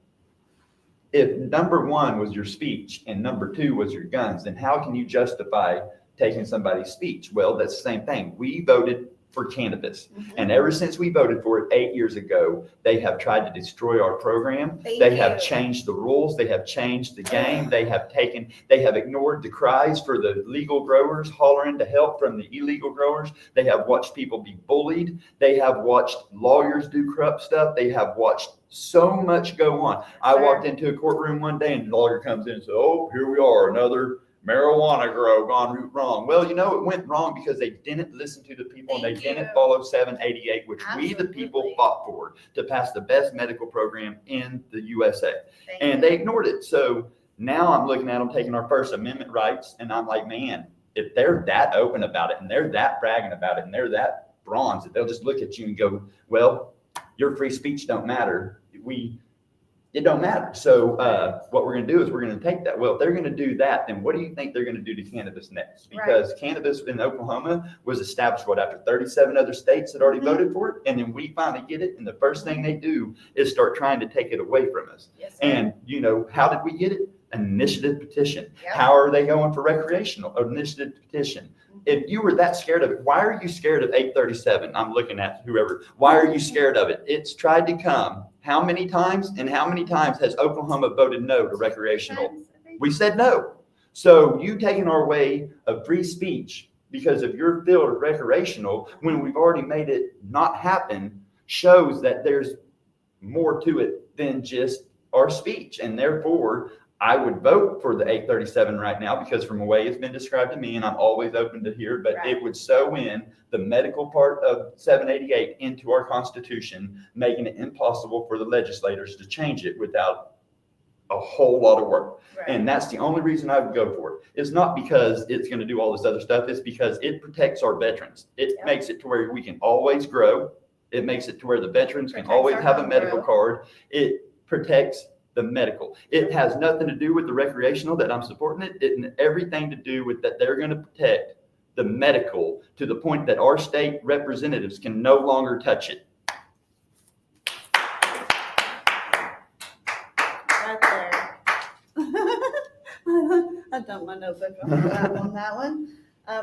if number one was your speech and number two was your guns, then how can you justify taking somebody's speech? Well, that's the same thing. We voted for cannabis. And ever since we voted for it 8 years ago, they have tried to destroy our program. They have changed the rules. They have changed the game. They have ignored the cries for the legal growers hollering to help from the illegal growers. They have watched people be bullied. They have watched lawyers do corrupt stuff. They have watched so much go on. I walked into a courtroom one day and the lawyer comes in and says, oh, here we are, another marijuana grow gone wrong. Well, it went wrong because they didn't listen to the people and they didn't follow 788, which we the people fought for to pass the best medical program in the USA. And they ignored it. So now I'm looking at them taking our First Amendment rights, and I'm like, man, if they're that open about it and they're that bragging about it and they're that bronze, that they'll just look at you and go, well, your free speech don't matter. It don't matter. So what we're going to do is we're going to take that. Well, if they're going to do that, then what do you think they're going to do to cannabis next? Because cannabis in Oklahoma was established, after 37 other states had already voted for it? And then we finally get it. And the first thing they do is start trying to take it away from us. Yes, and, how did we get it? An initiative petition. How are they going for recreational? An initiative petition. If you were that scared of it, why are you scared of 837? I'm looking at whoever. Why are you scared of it? It's tried to come. How many times? And how many times has Oklahoma voted no to recreational? We said no. So you taking our way of free speech because of your field of recreational, when we've already made it not happen, shows that there's more to it than just our speech. And therefore, I would vote for the 837 right now because from the way it's been described to me, and I'm always open to hear, but it would sew in the medical part of 788 into our Constitution, making it impossible for the legislators to change it without a whole lot of work. And that's the only reason I would go for it. It's not because it's going to do all this other stuff. It's because it protects our veterans. It makes it to where we can always grow. It makes it to where the veterans can always have a medical card. It protects the medical. It has nothing to do with the recreational that I'm supporting it. It and everything to do with that they're going to protect the medical to the point that our state representatives can no longer touch it. Right there. I dumped my notebook on that one.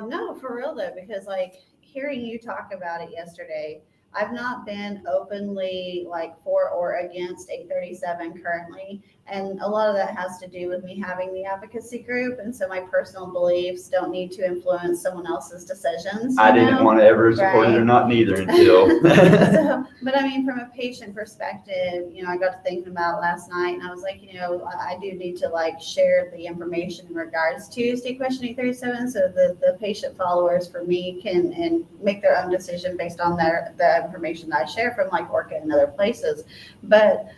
No, for real though, because like hearing you talk about it yesterday, I've not been openly like for or against 837 currently. And a lot of that has to do with me having the advocacy group. And so my personal beliefs don't need to influence someone else's decisions. I didn't want to ever support it or not neither until. But I mean, from a patient perspective, I got to thinking about last night and I was like, I do need to like share the information in regards to state question 837 so the patient followers for me can and make their own decision based on the information that I share from like Orca and other places. But,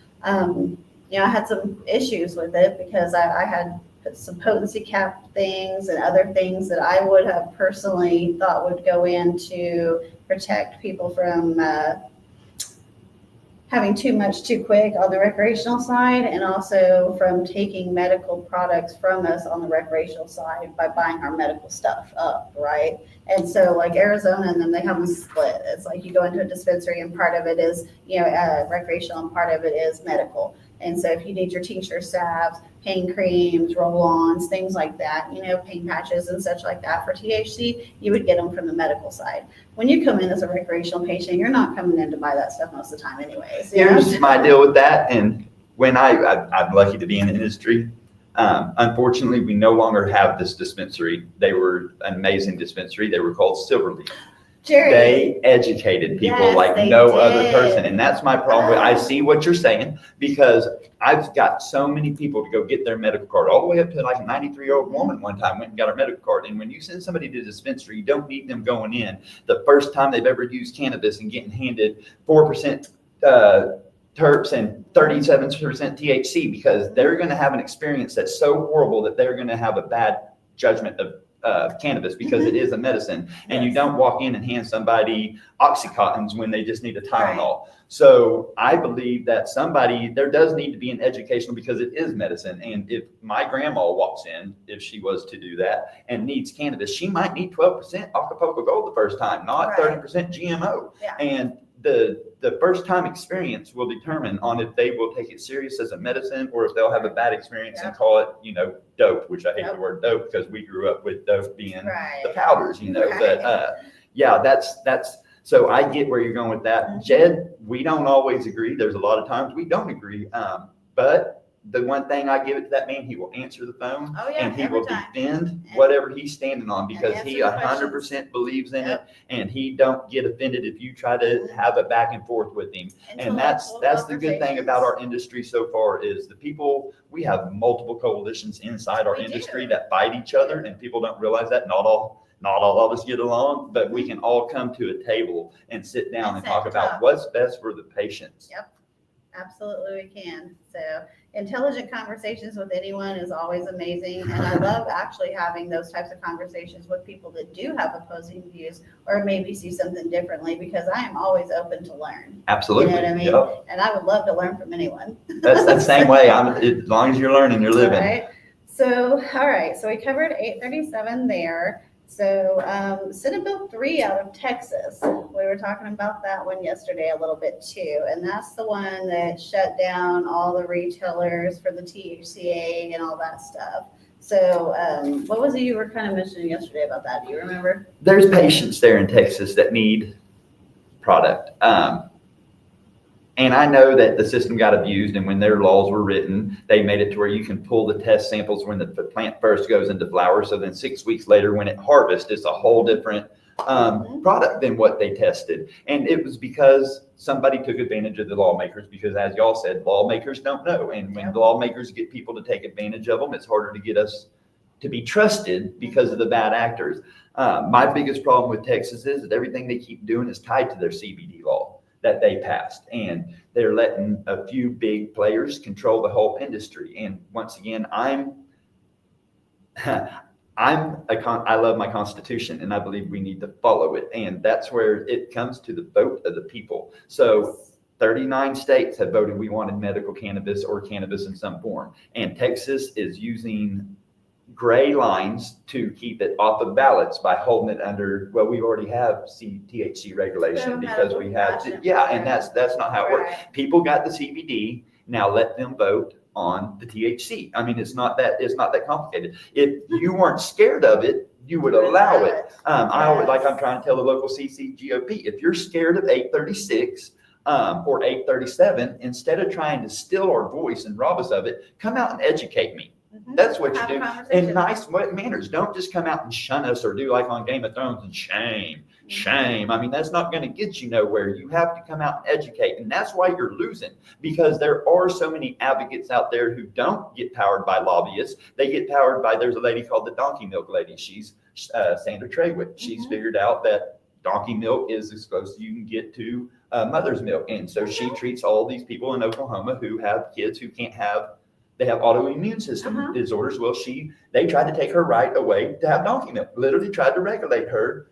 I had some issues with it because I had some potency cap things and other things that I would have personally thought would go in to protect people from having too much too quick on the recreational side, and also from taking medical products from us on the recreational side by buying our medical stuff up, right? And so like Arizona and them, they have them split. It's like you go into a dispensary and part of it is, recreational and part of it is medical. And so if you need your tincture salves, pain creams, roll-ons, things like that, pain patches and such like that for THC, you would get them from the medical side. When you come in as a recreational patient, you're not coming in to buy that stuff most of the time anyways. Here's my deal with that. And when I'm lucky to be in the industry, unfortunately, we no longer have this dispensary. They were an amazing dispensary. They were called Silverleaf. Jerry, they educated people like no other person. And that's my problem. I see what you're saying because I've got so many people to go get their medical card all the way up to like a 93-year-old woman one time went and got her medical card. And when you send somebody to the dispensary, you don't need them going in the first time they've ever used cannabis and getting handed 4% terps and 37% THC because they're going to have an experience that's so horrible that they're going to have a bad judgment of cannabis because it is a medicine. And you don't walk in and hand somebody Oxycontins when they just need a Tylenol. So I believe that there does need to be an educational because it is medicine. And if my grandma walks in, if she was to do that and needs cannabis, she might need 12% Acapulco Gold the first time, not 30% GMO. Yeah. And the first time experience will determine on if they will take it serious as a medicine or if they'll have a bad experience and call it, dope, which I hate the word dope because we grew up with dope being the powders, but that's, so I get where you're going with that. Jed, we don't always agree. There's a lot of times we don't agree. But the one thing I give it to that man, he will answer the phone and he will defend whatever he's standing on because he 100% believes in it and he don't get offended if you try to have a back and forth with him. And that's the good thing about our industry so far is the people, we have multiple coalitions inside our industry that fight each other and people don't realize that. Not all of us get along, but we can all come to a table and sit down and talk about what's best for the patients. Yep. Absolutely, we can. So intelligent conversations with anyone is always amazing. And I love actually having those types of conversations with people that do have opposing views or maybe see something differently because I am always open to learn. Absolutely. You know what I mean? Yep. And I would love to learn from anyone. That's the same way. As long as you're learning, you're living. Right. So, all right. So we covered 837 there. So Senate Bill 3 out of Texas, we were talking about that one yesterday a little bit too, and that's the one that shut down all the retailers for the THCA and all that stuff. So what was it you were kind of mentioning yesterday about that? Do you remember? There's patients there in Texas that need product. And I know that the system got abused, and when their laws were written, they made it to where you can pull the test samples when the plant first goes into flower. So then 6 weeks later, when it harvests, it's a whole different product than what they tested. And it was because somebody took advantage of the lawmakers, because as y'all said, lawmakers don't know. And when the lawmakers get people to take advantage of them, it's harder to get us to be trusted because of the bad actors. My biggest problem with Texas is that everything they keep doing is tied to their CBD law that they passed, and they're letting a few big players control the whole industry. And once again, I love my Constitution, and I believe we need to follow it. And that's where it comes to the vote of the people. So 39 states have voted we wanted medical cannabis or cannabis in some form. And Texas is using gray lines to keep it off of ballots by holding it under, well, we already have THC regulation because we have, and that's not how it works. People got the CBD, now let them vote on the THC. I mean, it's not that complicated. If you weren't scared of it, you would allow it. I always, like I'm trying to tell the local CCGOP, if you're scared of 836 or 837, instead of trying to still our voice and rob us of it, come out and educate me. That's what you do in nice manners. Don't just come out and shun us or do like on Game of Thrones and shame. I mean, that's not going to get you nowhere. You have to come out and educate. And that's why you're losing, because there are so many advocates out there who don't get powered by lobbyists. They get powered by, there's a lady called the Donkey Milk Lady. She's Sandra Treywick. She's figured out that donkey milk is as close as you can get to mother's milk. And so she treats all these people in Oklahoma who have kids who can't have, they have autoimmune system disorders. Well, they tried to take her right away to have donkey milk, literally tried to regulate her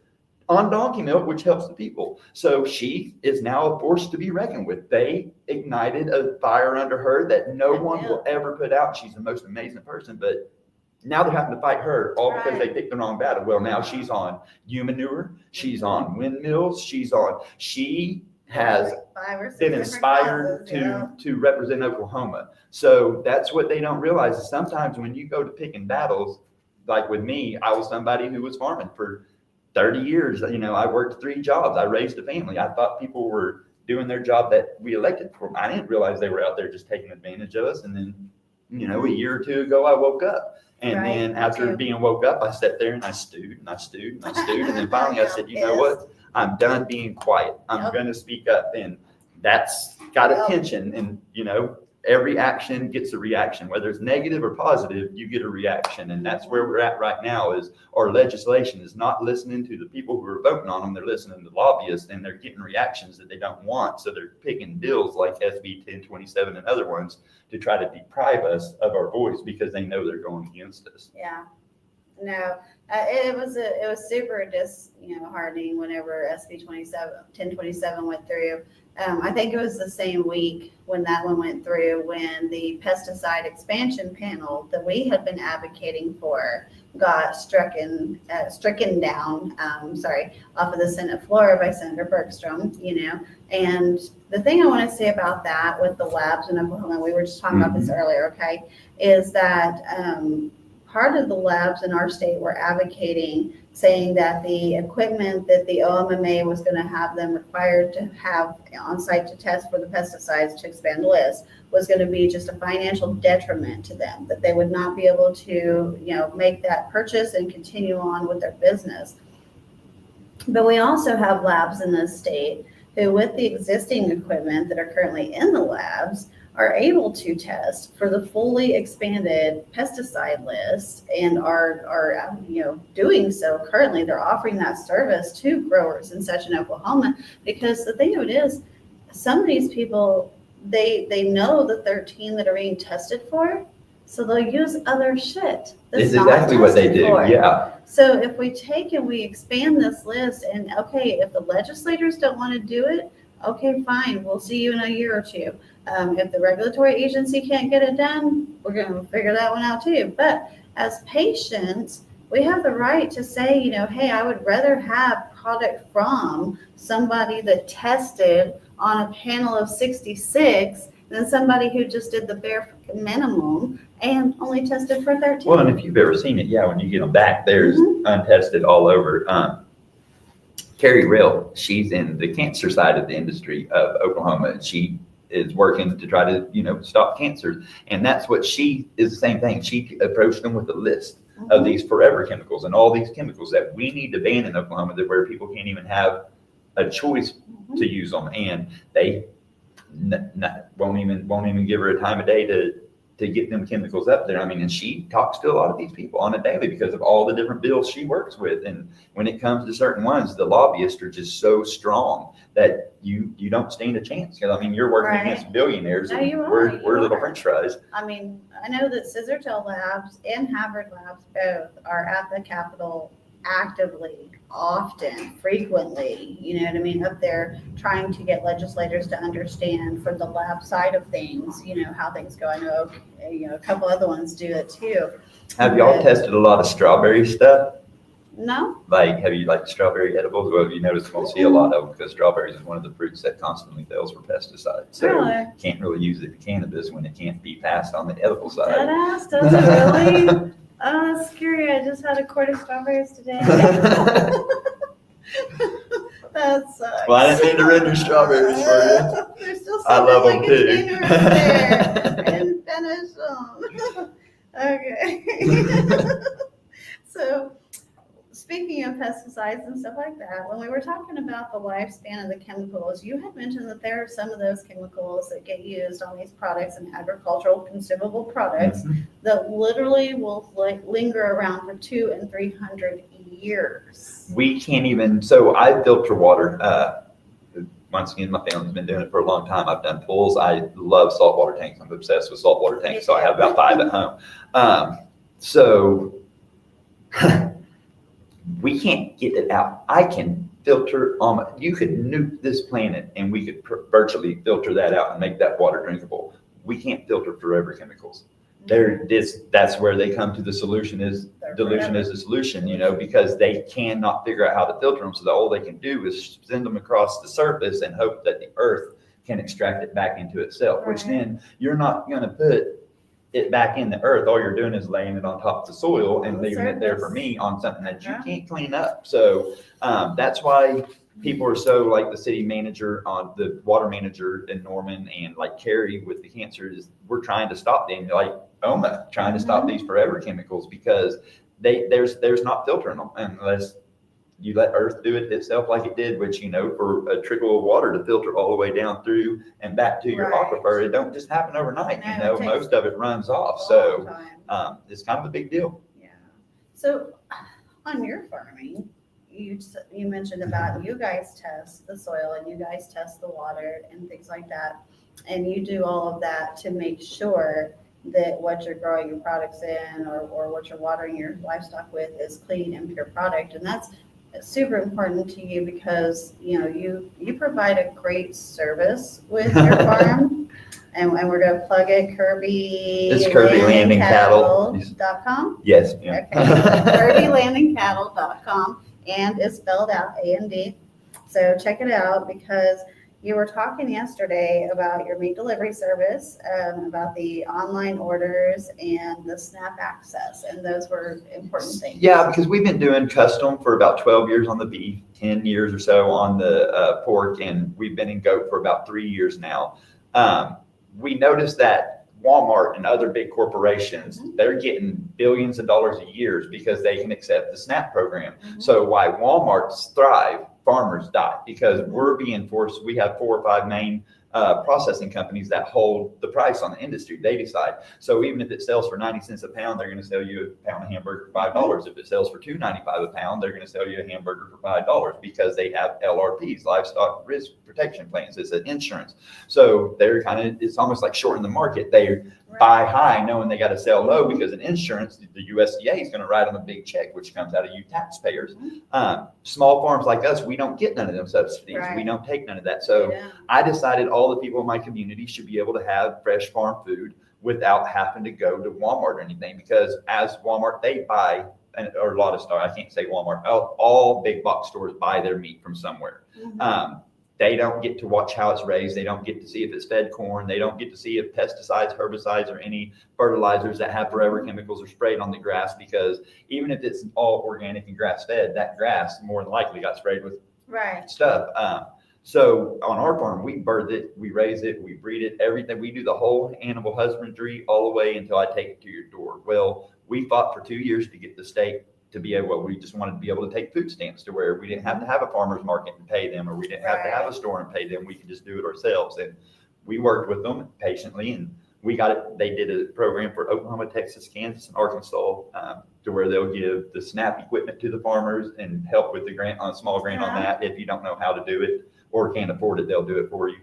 on donkey milk, which helps the people. So she is now a force to be reckoned with. They ignited a fire under her that no one will ever put out. She's the most amazing person, but now they're having to fight her all because they picked the wrong battle. Well, now she's on ewe manure. She's on windmills. She has been inspired to represent Oklahoma. So that's what they don't realize is sometimes when you go to picking battles, like with me, I was somebody who was farming for 30 years. You know, I worked 3 jobs. I raised a family. I thought people were doing their job that we elected for them. I didn't realize they were out there just taking advantage of us. And then, you know, a year or two ago, I woke up. And then after being woke up, I sat there and I stewed and I stewed and I stewed. And then finally I said, you know what? I'm done being quiet. I'm going to speak up. And that's got attention. And, you know, every action gets a reaction, whether it's negative or positive, you get a reaction. And that's where we're at right now is our legislation is not listening to the people who are voting on them. They're listening to lobbyists and they're getting reactions that they don't want. So they're picking bills like SB 1027 and other ones to try to deprive us of our voice because they know they're going against us. Yeah. No, it was super disheartening whenever SB 1027 went through. I think it was the same week when that one went through when the pesticide expansion panel that we had been advocating for got stricken down, off of the Senate floor by Senator Bergstrom, and the thing I want to say about that with the labs in Oklahoma, we were just talking about this earlier, okay, is that part of the labs in our state were advocating, saying that the equipment that the OMMA was going to have them required to have on site to test for the pesticides to expand the list was going to be just a financial detriment to them, that they would not be able to, make that purchase and continue on with their business. But we also have labs in this state who, with the existing equipment that are currently in the labs, are able to test for the fully expanded pesticide list and are doing so currently. They're offering that service to growers and such in Oklahoma, because the thing of it is, some of these people, they know the 13 that are being tested for, so they'll use other shit. It's exactly what they do. Yeah. So if we take and we expand this list, and okay, if the legislators don't want to do it, okay, fine, we'll see you in a year or two. If the regulatory agency can't get it done, we're going to figure that one out too. But as patients, we have the right to say, hey, I would rather have product from somebody that tested on a panel of 66 than somebody who just did the bare minimum and only tested for 13. Well, and if you've ever seen it, when you get them back, there's untested all over. Carrie Rill, she's in the cancer side of the industry of Oklahoma, and she is working to try to, stop cancer. And that's what she is the same thing. She approached them with a list of these forever chemicals and all these chemicals that we need to ban in Oklahoma, that where people can't even have a choice to use them. And they won't even give her a time of day to get them chemicals up there. I mean, and she talks to a lot of these people on a daily because of all the different bills she works with. And when it comes to certain ones, the lobbyists are just so strong that you don't stand a chance. Because I mean, you're working against billionaires, and we're little French fries. I mean, I know that Scissortail Labs and Havard Labs both are at the Capitol actively often, frequently, you know what I mean, up there trying to get legislators to understand from the lab side of things, you know, how things go. I know, you know, a couple other ones do it too. Have y'all tested a lot of strawberry stuff? No? Like, have you like strawberry edibles? Well, you notice we won't see a lot of them because strawberries is one of the fruits that constantly fails for pesticides. So Really? can't really use it in cannabis when it can't be passed on the edible That side. ass, does it really? Oh, that's scary. I just had a quart of strawberries today. That sucks. Well, I didn't mean to render strawberries for you. There's still I love something them like too. a container up there. And finish them. Okay. So, speaking of pesticides and stuff like that, when we were talking about the lifespan of the chemicals, you had mentioned that there are some of those chemicals that get used on these products and agricultural consumable products that literally will linger around for 200 and 300 years. We can't even, so I filter water. Once again, my family's been doing it for a long time. I've done pools. I love saltwater tanks. I'm obsessed with saltwater tanks, so I have about 5 at home. So we can't get it out. I can filter you could nuke this planet and we could virtually filter that out and make that water drinkable. We can't filter forever chemicals. That's where they come to the solution is dilution is the solution, you know, because they cannot figure out how to filter them. So all they can do is send them across the surface and hope that the earth can extract it back into itself, which then you're not going to put it back in the earth. All you're doing is laying it on top of the soil and leaving it there for me on something that you can't clean up. So that's why people are so like the city manager on the water manager in Norman and like Carrie with the cancer is we're trying to stop them, like OMA trying to stop these forever chemicals because there's not filtering them unless you let earth do it itself like it did, which, you know, for a trickle of water to filter all the way down through and back to your aquifer, it don't just happen overnight. You know, most of it runs off. So it's kind of a big deal. Yeah. So on your farming, you mentioned about you guys test the soil and you guys test the water and things like that. And you do all of that to make sure that what you're growing your products in or what you're watering your livestock with is clean and pure product. And that's super important to you because, you know, you provide a great service with your farm. And we're going to plug it, Kirby. It's Kirby Land Cattle. .com? Yes. Yeah. Okay. KirbyLandCattle.com. And it's spelled out A&D. So check it out because you were talking yesterday about your meat delivery service, about the online orders and the SNAP access, and those were important things. Yeah, because we've been doing custom for about 12 years on the beef, 10 years or so on the pork, and we've been in goat for about 3 years now. We noticed that Walmart and other big corporations, they're getting billions of dollars a year because they can accept the SNAP program. So why Walmarts thrive, farmers die, because we're being forced. We have 4 or 5 main processing companies that hold the price on the industry. They decide. So even if it sells for 90 cents a pound, they're going to sell you a pound of hamburger for $5. If it sells for $2.95 a pound, they're going to sell you a hamburger for $5 because they have LRPs, livestock risk protection plans. It's an insurance. So they're it's almost like shorting the market. They buy high knowing they got to sell low because in insurance, the USDA is going to write them a big check, which comes out of you taxpayers. Small farms like us, we don't get none of them subsidies. We don't take none of that. So I decided all the people in my community should be able to have fresh farm food without having to go to Walmart or anything, because as Walmart, they buy, or a lot of stores, I can't say Walmart, all big box stores buy their meat from somewhere. They don't get to watch how it's raised. They don't get to see if it's fed corn. They don't get to see if pesticides, herbicides, or any fertilizers that have forever chemicals are sprayed on the grass, because even if it's all organic and grass fed, that grass more than likely got sprayed with stuff. So on our farm, we birth it, we raise it, we breed it, everything. We do the whole animal husbandry all the way until I take it to your door. Well, we fought for 2 years to get the state to be able, we just wanted to be able to take food stamps to where we didn't have to have a farmer's market and pay them, or we didn't have to have a store and pay them. We could just do it ourselves. And we worked with them patiently, and we got it. They did a program for Oklahoma, Texas, Kansas, and Arkansas to where they'll give the SNAP equipment to the farmers and help with the grant, on a small grant on that if you don't know how to do it. or can't afford it, they'll do it for you.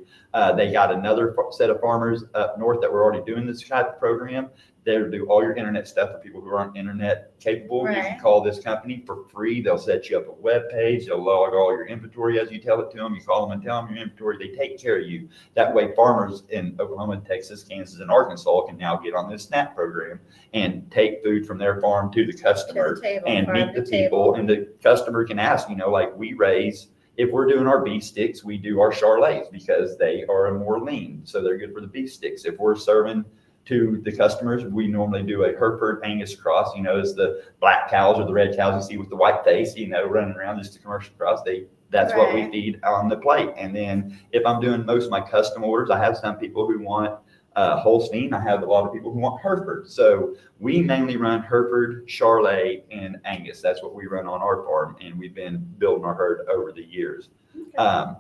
They got another set of farmers up north that were already doing this type of program. They'll do all your internet stuff for people who aren't internet capable. You can call this company for free. They'll set you up a web page. They'll log all your inventory as you tell it to them. You call them and tell them your inventory. They take care of you. That way farmers in Oklahoma, Texas, Kansas, and Arkansas can now get on this SNAP program and take food from their farm to the customer and meet the people. And the customer can ask, like we raise, if we're doing our beef sticks, we do our Charolais because they are more lean. So they're good for the beef sticks. If we're serving to the customers, we normally do a Hereford Angus cross, it's the black cows or the red cows you see with the white face, running around, just a commercial cross. That's what we feed on the plate. And then if I'm doing most of my custom orders, I have some people who want Holstein. I have a lot of people who want Hereford. So we mainly run Hereford, Charolais, and Angus. That's what we run on our farm, and we've been building our herd over the years. Okay.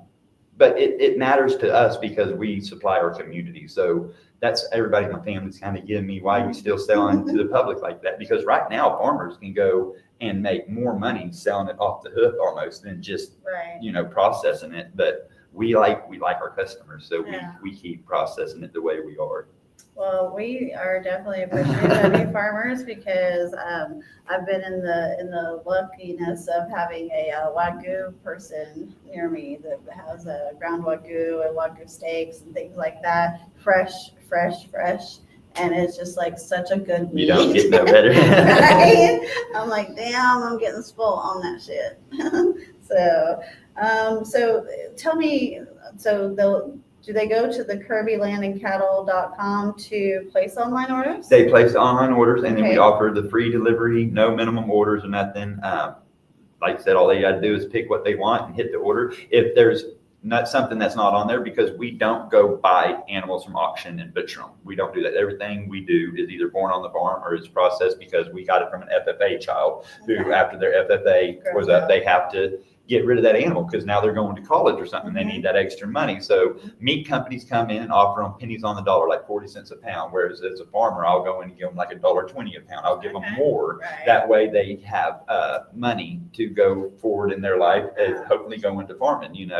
But it matters to us because we supply our community. So that's everybody in my family's kind of giving me, why are you still selling to the public like that? Because right now farmers can go and make more money selling it off the hook almost than just, processing it. But we like our customers, so we keep processing it the way we are. Well, we are definitely appreciative of you farmers because I've been in the luckiness of having a Wagyu person near me that has a ground Wagyu and Wagyu steaks and things like that, fresh, and it's just like such a good meat. You don't get no better. Right? I'm like, damn, I'm getting spoiled on that shit. So tell me, do they go to the kirbylandandcattle.com to place online orders? They place online orders, and then we offer the free delivery, no minimum orders or nothing. Like I said, all they got to do is pick what they want and hit the order. If there's not something that's not on there, because we don't go buy animals from auction and butcher them. We don't do that. Everything we do is either born on the farm or is processed because we got it from an FFA child who, after their FFA was up, they have to get rid of that animal because now they're going to college or something. They need that extra money. So meat companies come in and offer them pennies on the dollar, like 40 cents a pound. Whereas as a farmer, I'll go in and give them like $1.20 a pound. I'll give them more. Right. That way they have money to go forward in their life and hopefully go into farming,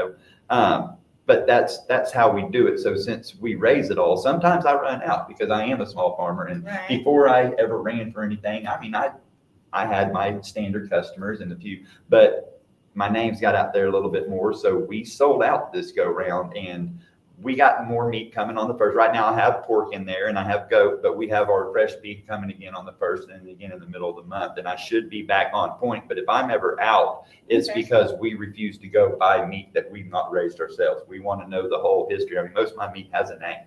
but that's how we do it. So since we raise it all, sometimes I run out because I am a small farmer. And before I ever ran for anything, I had my standard customers and a few, but my name's got out there a little bit more. So we sold out this go round and we got more meat coming on the first. Right now I have pork in there and I have goat, but we have our fresh beef coming again on the first and again in the middle of the month. And I should be back on point. But if I'm ever out, it's because we refuse to go buy meat that we've not raised ourselves. We want to know the whole history. Most of my meat has a name.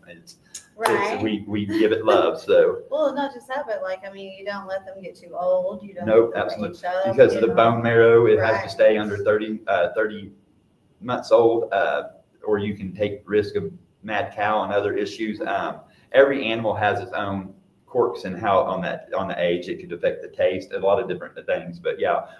We give it love. So not just that, but you don't let them get too old. You don't. Nope, absolutely. Because of the bone marrow, it has to stay under 30 months old. Or you can take risk of mad cow and other issues. Every animal has its own quirks and how on the age it could affect the taste, a lot of different things. But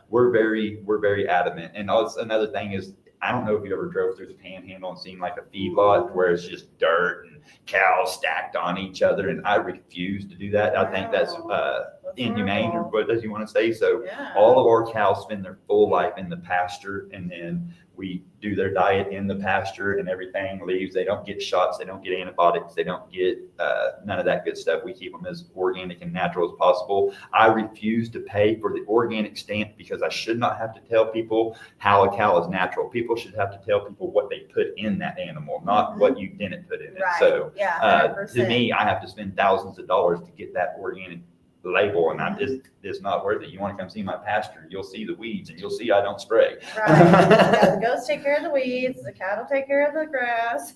we're very adamant. And also another thing is, I don't know if you ever drove through the Panhandle and seen like a feedlot where it's just dirt and cows stacked on each other, and I refuse to do that. I think that's inhumane, or what does you want to say? So all of our cows spend their full life in the pasture, and then we do their diet in the pasture and everything leaves. They don't get shots. They don't get antibiotics. They don't get none of that good stuff. We keep them as organic and natural as possible. I refuse to pay for the organic stamp because I should not have to tell people how a cow is natural. People should have to tell people what they put in that animal, not what you didn't put in it. So to me, I have to spend thousands of dollars to get that organic label, and it's not worth it. You want to come see my pasture, you'll see the weeds and you'll see I don't spray. The goats take care of the weeds, the cattle take care of the grass.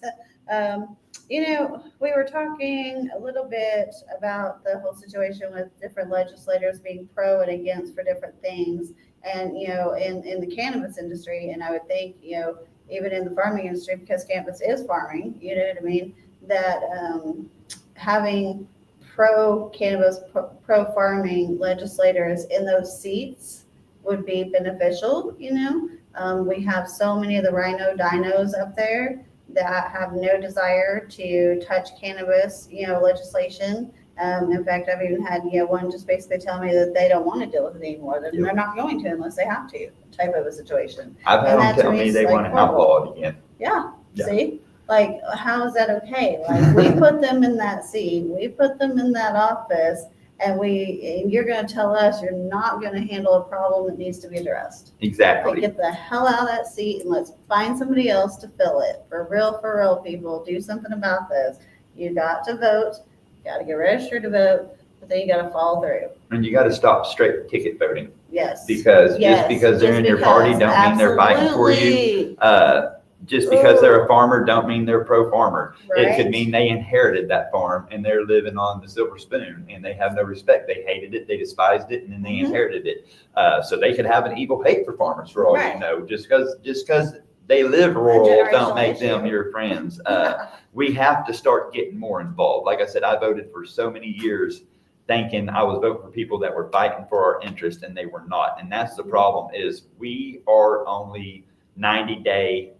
We were talking a little bit about the whole situation with different legislators being pro and against for different things, and in the cannabis industry, and I would think even in the farming industry, because cannabis is farming, that having pro-cannabis, pro-farming legislators in those seats would be beneficial. We have so many of the rhino dinos up there that have no desire to touch cannabis, legislation. In fact, I've even had, one just basically tell me that they don't want to deal with it anymore. They're not going to unless they have to, type of a situation. I've had them tell me they want to outlaw it again. Yeah, Yeah. see? Like, how is that okay? Like, we put them in that seat, we put them in that office, and you're gonna tell us you're not gonna handle a problem that needs to be addressed. Like, Exactly. get the hell out of that seat and let's find somebody else to fill it. For real, people, do something about this. You got to vote, you gotta get registered to vote, but then you gotta follow through. And you got to stop straight ticket voting, Yes. because Yes, just because they're in your party because, don't mean they're fighting for you. absolutely. Just because they're a farmer don't mean they're pro-farmer. It could Right. mean they inherited that farm and they're living on the silver spoon and they have no respect. They hated it, they despised it, and then they Mhm. inherited it. So they could have an evil hate for farmers for all Right. you know. Just because they live rural don't make generational them issue. your friends. We have to start getting more involved. Like I said, I voted for so many years thinking I was voting for people that were fighting for our interest, and they were not. And that's the problem, is we are only 90-day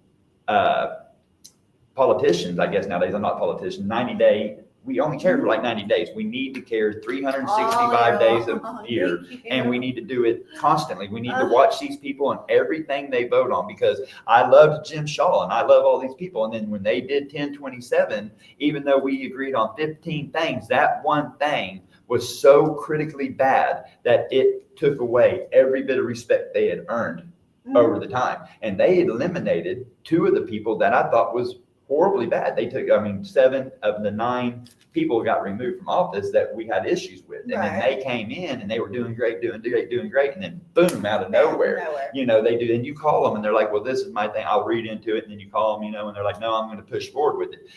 politicians, I guess nowadays. I'm not a politician. 90-day, we only care for like 90 days. We need to care 365 days a year, and we need to do it constantly. We need to watch these people and everything they vote on, because I loved Jim Shaw and I love all these people. And then when they did 1027, even though we agreed on 15 things, that one thing was so critically bad that it took away every bit of respect they had earned over the time. And they had eliminated 2 of the people that I thought was horribly bad. They took, 7 of the 9 people got removed from office that we had issues with. And then they came in and they were doing great. And then boom, out of nowhere, they do. And you call them and they're like, well, this is my thing. I'll read into it. And then you call them, and they're like, no, I'm going to push forward with it.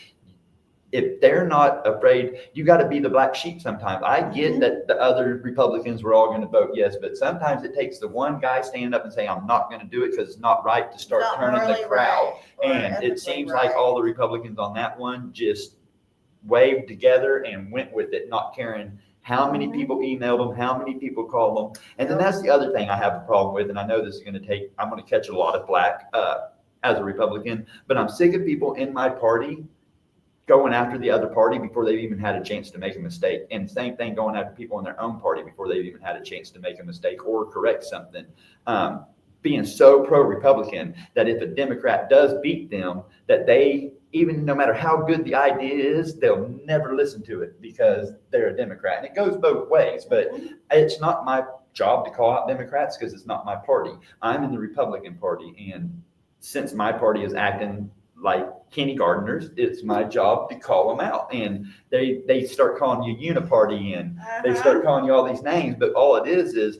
If they're not afraid, you got to be the black sheep sometimes. I get that the other Republicans were all going to vote yes, but sometimes it takes the one guy standing up and saying, I'm not going to do it because it's not right, to start turning the crowd. And it seems like all the Republicans on that one just waved together and went with it, not caring how many people emailed them, how many people called them. And then that's the other thing I have a problem with, and I know this is going to I'm going to catch a lot of flack as a Republican, but I'm sick of people in my party going after the other party before they've even had a chance to make a mistake. And same thing, going after people in their own party before they've even had a chance to make a mistake or correct something. Being so pro-Republican that if a Democrat does beat them, that they, even no matter how good the idea is, they'll never listen to it because they're a Democrat. And it goes both ways, but it's not my job to call out Democrats because it's not my party. I'm in the Republican Party. And since my party is acting like kindergartners, it's my job to call them out. And they start calling you uniparty and they start calling you all these names, but all it is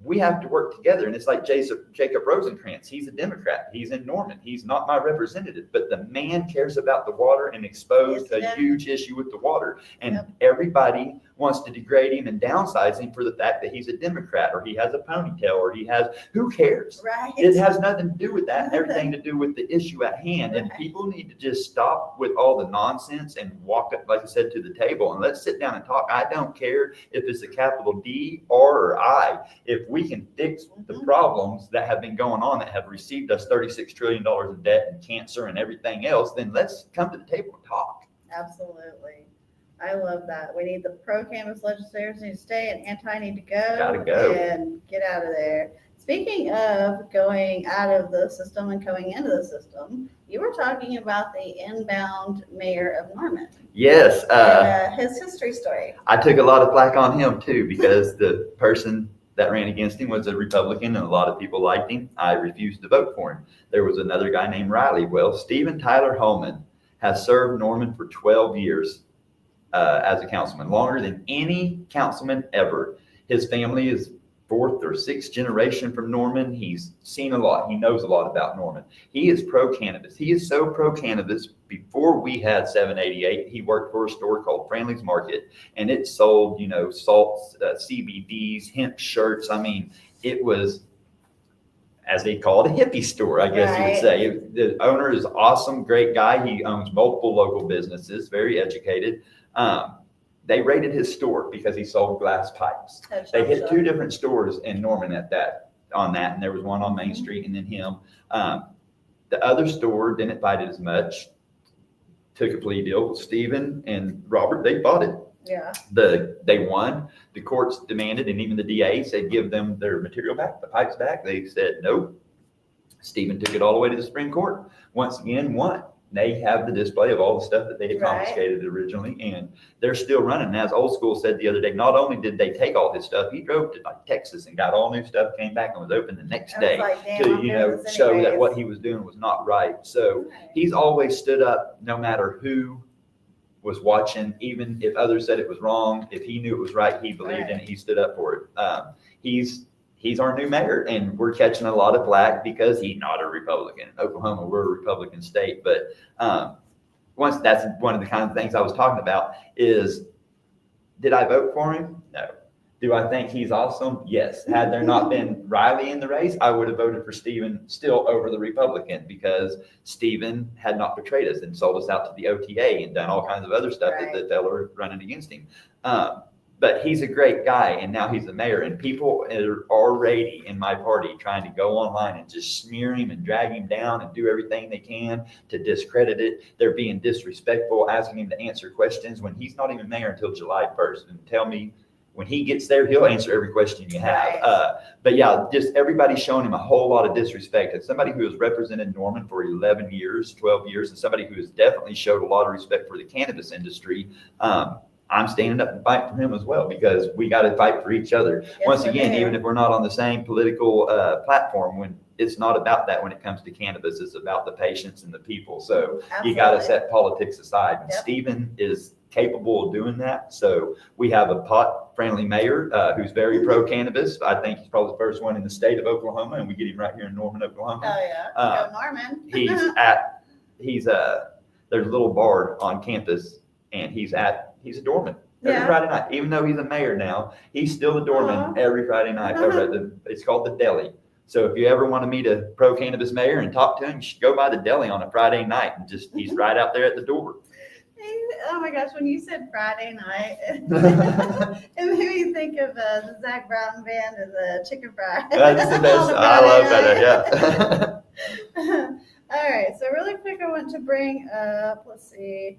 we have to work together. And it's like Jacob Rosencrantz. He's a Democrat. He's in Norman. He's not my representative, but the man cares about the water and exposed a huge issue with the water. And everybody wants to degrade him and downsize him for the fact that he's a Democrat or he has a ponytail or who cares? Right. It has nothing to do with that. Everything to do with the issue at hand. And people need to just stop with all the nonsense and walk up, like I said, to the table and let's sit down and talk. I don't care if it's a capital D, R, or I. If we can fix the problems that have been going on that have received us $36 trillion in debt and cancer and everything else, then let's come to the table and talk. Absolutely. I love that. We need the pro-cannabis legislators need to stay and anti need to go. Gotta go. And get out of there. Speaking of going out of the system and coming into the system, you were talking about the inbound mayor of Norman. Yes. His history story. I took a lot of flack on him too because the person that ran against him was a Republican and a lot of people liked him. I refused to vote for him. There was another guy named Riley. Well, Stephen Tyler Holman has served Norman for 12 years as a councilman, longer than any councilman ever. His family is 4th or 6th generation from Norman. He's seen a lot. He knows a lot about Norman. He is pro-cannabis. He is so pro-cannabis. Before we had 788, he worked for a store called Friendly's Market, and it sold, salts, CBDs, hemp shirts. I mean, it was, as they call it, a hippie store, I guess you would say. The owner is awesome, great guy. He owns multiple local businesses, very educated. They raided his store because he sold glass pipes. They hit 2 different stores in Norman on that, and there was one on Main Street and then him. The other store didn't fight it as much, took a plea deal with Stephen and Robert. They fought it. Yeah. They won. The courts demanded, and even the DA said, give them their material back, the pipes back. They said, nope, Stephen took it all the way to the Supreme Court. Once again, won. They have the display of all the stuff that they had Right. confiscated originally, and they're still running. And as Old School said the other day, not only did they take all his stuff, he drove to like Texas and got all new stuff, came back and was open the next I was day like, damn, to, I'm doing this show that anyways. what he was doing was not right. So Right. he's always stood up no matter who was watching, even if others said it was wrong. If he knew it was right, he believed in it. He stood up for it. He's our new mayor, and we're catching a lot of flack because he's not a Republican. In Oklahoma, we're a Republican state, but once that's one of the kind of things I was talking about is, did I vote for him? No. Do I think he's awesome? Yes. Had there not been Riley in the race, I would have voted for Stephen still over the Republican, because Stephen had not betrayed us and sold us out to the OTA and done all kinds of other stuff Right. that were running against him. But he's a great guy, and now he's the mayor, and people are already in my party trying to go online and just smear him and drag him down and do everything they can to discredit it. They're being disrespectful, asking him to answer questions when he's not even mayor until July 1st. And tell me, when he gets there, he'll answer every question you have. Right. But yeah, just everybody's showing him a whole lot of disrespect. As somebody who has represented Norman for 11 years, 12 years, and somebody who has definitely showed a lot of respect for the cannabis industry, I'm standing up and fighting for him as well, because we got to fight for each other. Yes, Once we again, do. even if we're not on the same political platform, when it's not about that when it comes to cannabis, it's about the patients and the people. So you got to Absolutely. set politics aside. And Yep. Stephen is capable of doing that. So we have a pot-friendly mayor who's very pro-cannabis. I think he's probably the first one in the state of Oklahoma, and we get him right here in Norman, Oklahoma. Oh, yeah. Uh, Go Norman. There's a little bar on campus, and he's a doorman every Yeah. Friday night. Even though he's a mayor now, he's still a doorman Aw. every Friday night over at it's called the Deli. So if you ever want to meet a pro-cannabis mayor and talk to him, you should go by the Deli on a Friday night, and he's right out there at the door. Oh my gosh, when you said Friday night, it made me think of the Zach Brown band and the chicken fry. That's the best. On a I love Friday that, yeah. night. All right, so really quick, I want to bring up, let's see,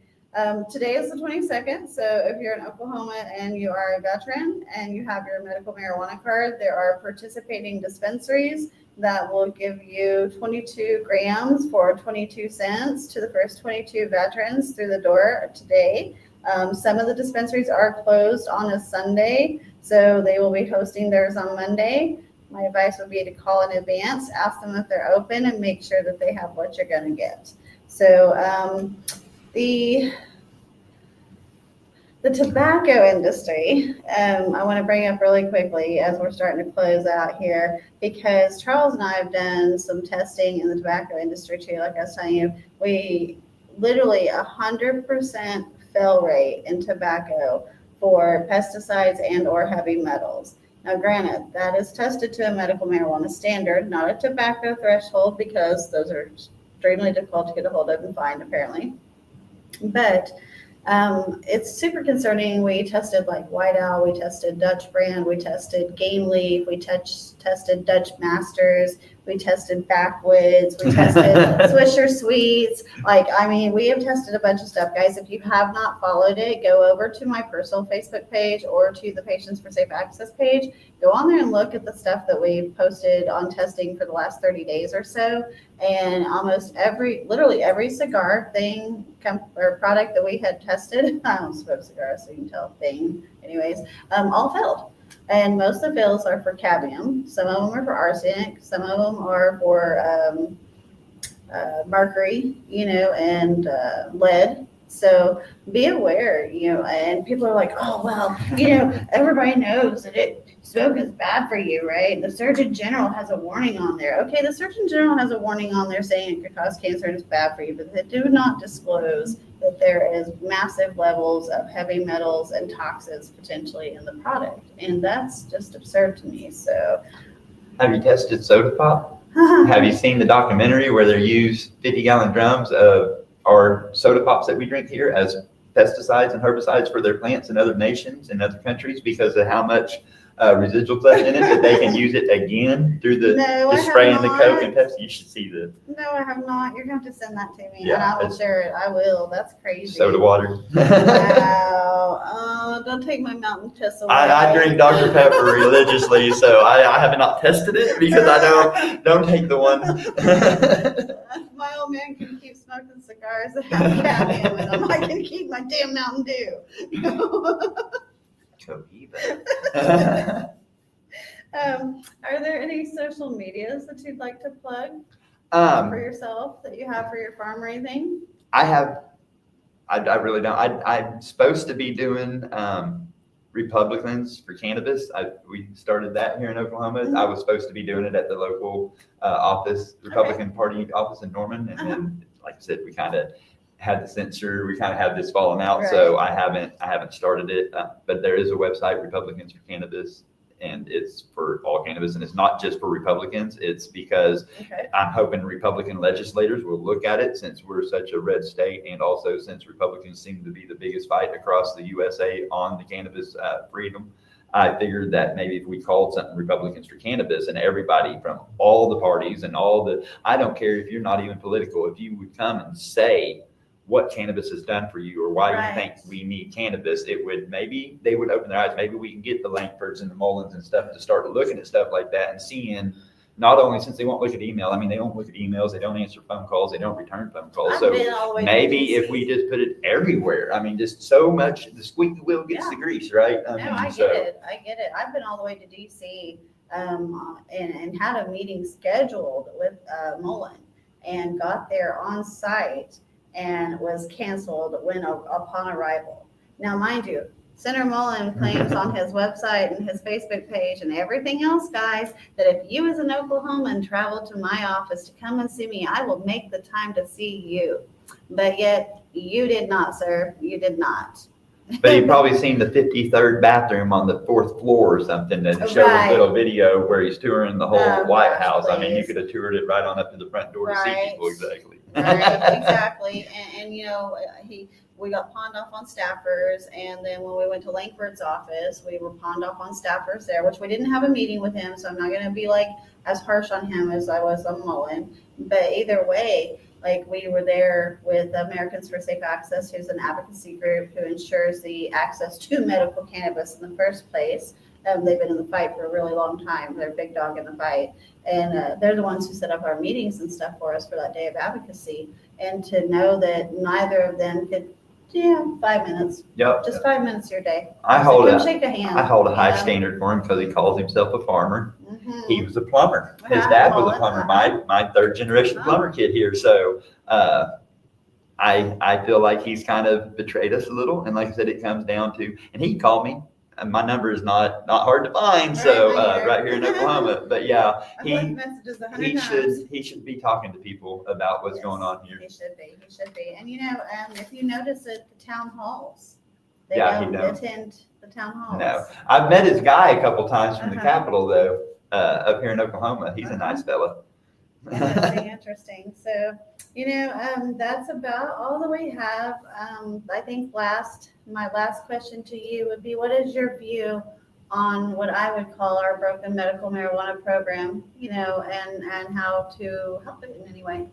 today is the 22nd, so if you're in Oklahoma and you are a veteran and you have your medical marijuana card, there are participating dispensaries that will give you 22 grams for 22 cents to the first 22 veterans through the door today. Some of the dispensaries are closed on a Sunday, so they will be hosting theirs on Monday. My advice would be to call in advance, ask them if they're open, and make sure that they have what you're going to get. So the tobacco industry, I want to bring up really quickly as we're starting to close out here, because Charles and I have done some testing in the tobacco industry too. Like I was telling you, we literally 100% fail rate in tobacco for pesticides and or heavy metals. Now, granted, that is tested to a medical marijuana standard, not a tobacco threshold, because those are extremely difficult to get a hold of and find, apparently. But it's super concerning. We tested like White Owl, we tested Dutch Brand, we tested Game Leaf, we tested Dutch Masters, we tested Backwoods, we tested Swisher Sweets. Like, I mean, we have tested a bunch of stuff, guys. If you have not followed it, go over to my personal Facebook page or to the Patients for Safe Access page. Go on there and look at the stuff that we've posted on testing for the last 30 days or so. And almost literally every cigar thing or product that we had tested, I don't smoke cigars, so you can tell thing, anyways, all failed. And most of the fails are for cadmium. Some of them are for arsenic. Some of them are for mercury, and lead. So be aware, and people are like, oh, well, everybody knows that smoke is bad for you, right? The Surgeon General has a warning on there. Okay, the Surgeon General has a warning on there saying it could cause cancer and it's bad for you, but they do not disclose that there is massive levels of heavy metals and toxins potentially in the product. And that's just absurd to me. So Have you tested soda pop? Have you seen the documentary where they use 50-gallon drums of our soda pops that we drink here as pesticides and herbicides for their plants in other nations and other countries because of how much residuals left in it, that they can use it again through the spraying the Coke and Pepsi? You should see the No, I have not. You're going to have to send that to me, and Yeah, I will it's share it. I will. That's crazy. soda water. Wow. No, don't take my mountain piss away. I drink Dr. Pepper religiously, so I have not tested it because I don't take the one. My old man can keep smoking cigars that have cadmium in them. I can keep my damn Mountain Dew. Are there any social medias that you'd like to plug for yourself that you have for your farm or anything? I really don't. I'm supposed to be doing Republicans for cannabis. We started that here in Oklahoma. Mm-hmm. I was supposed to be doing it at the local office, Republican Party office in Norman. And then, like I said, we kind of had the censure. We kind of had this falling out. Right. So I haven't started it. But there is a website, Republicans for Cannabis. And it's for all cannabis, and it's not just for Republicans. It's because I'm hoping Republican legislators will look at it, since we're such a red state, and also since Republicans seem to be the biggest fight across the USA on the cannabis freedom. I figured that maybe if we called something Republicans for Cannabis, and everybody from all the parties and I don't care if you're not even political, if you would come and say what cannabis has done for you or why you think we need cannabis, maybe they would open their eyes. Maybe we can get the Langfords and the Mullins and stuff to start looking at stuff like that and seeing, not only since they won't look at email, I mean, they don't look at emails, they don't answer phone calls, they don't return phone calls. So maybe if we just put it everywhere, I mean, just so much, the squeaky wheel gets the grease, right? I get it. I've been all the way to DC and had a meeting scheduled with Mullen and got there on site and was canceled upon arrival. Now, mind you, Senator Mullen claims on his website and his Facebook page and everything else, guys, that if you as an Oklahoman travel to my office to come and see me, I will make the time to see you. But yet, you did not, sir. You did not. But you've probably seen the 53rd bathroom on the 4th floor or something that showed a little video where he's touring the whole White House. Please. I mean, you could have toured it right on up to the front door to see people exactly. Right, exactly. And you know, we got pawned off on staffers, and then when we went to Langford's office, we were pawned off on staffers there, which we didn't have a meeting with him, so I'm not going to be like as harsh on him as I was on Mullen. But either way, like, we were there with Americans for Safe Access, who's an advocacy group who ensures the access to medical cannabis in the first place. They've been in the fight for a really long time. They're a big dog in the fight. And they're the ones who set up our meetings and stuff for us for that day of advocacy. And to know that neither of them could, 5 minutes. Yep. Just 5 minutes of your day. Shake a hand. I hold a high standard for him because he calls himself a farmer. Mm-hmm. He was a plumber. His dad was a plumber. My third generation plumber kid here. So I feel like he's kind of betrayed us a little. And like I said, it comes down to, and he called me. And my number is not hard to find, so right here in Oklahoma. But yeah, he should be talking to people about what's going on here. He should be. And you know, if you notice at the town halls, they don't attend the town halls. No, I've met his guy a couple times from the Capitol though, up here in Oklahoma. He's a nice fella. Interesting. So, you know, that's about all that we have. I think my last question to you would be, what is your view on what I would call our broken medical marijuana program, you know, and how to help it in any way?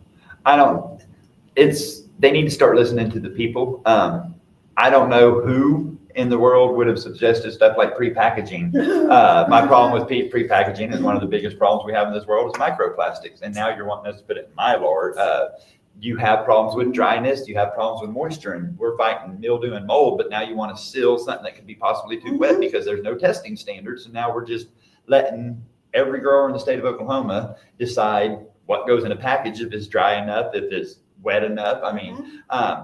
They need to start listening to the people. I don't know who in the world would have suggested stuff like pre-packaging. My problem with pre-packaging is one of the biggest problems we have in this world is microplastics. And now you're wanting us to put it in Mylar. You have problems with dryness. You have problems with moisture. And we're fighting mildew and mold, but now you want to seal something that could be possibly too wet because there's no testing standards. So now we're just letting every grower in the state of Oklahoma decide what goes in a package, if it's dry enough, if it's wet enough. I mean,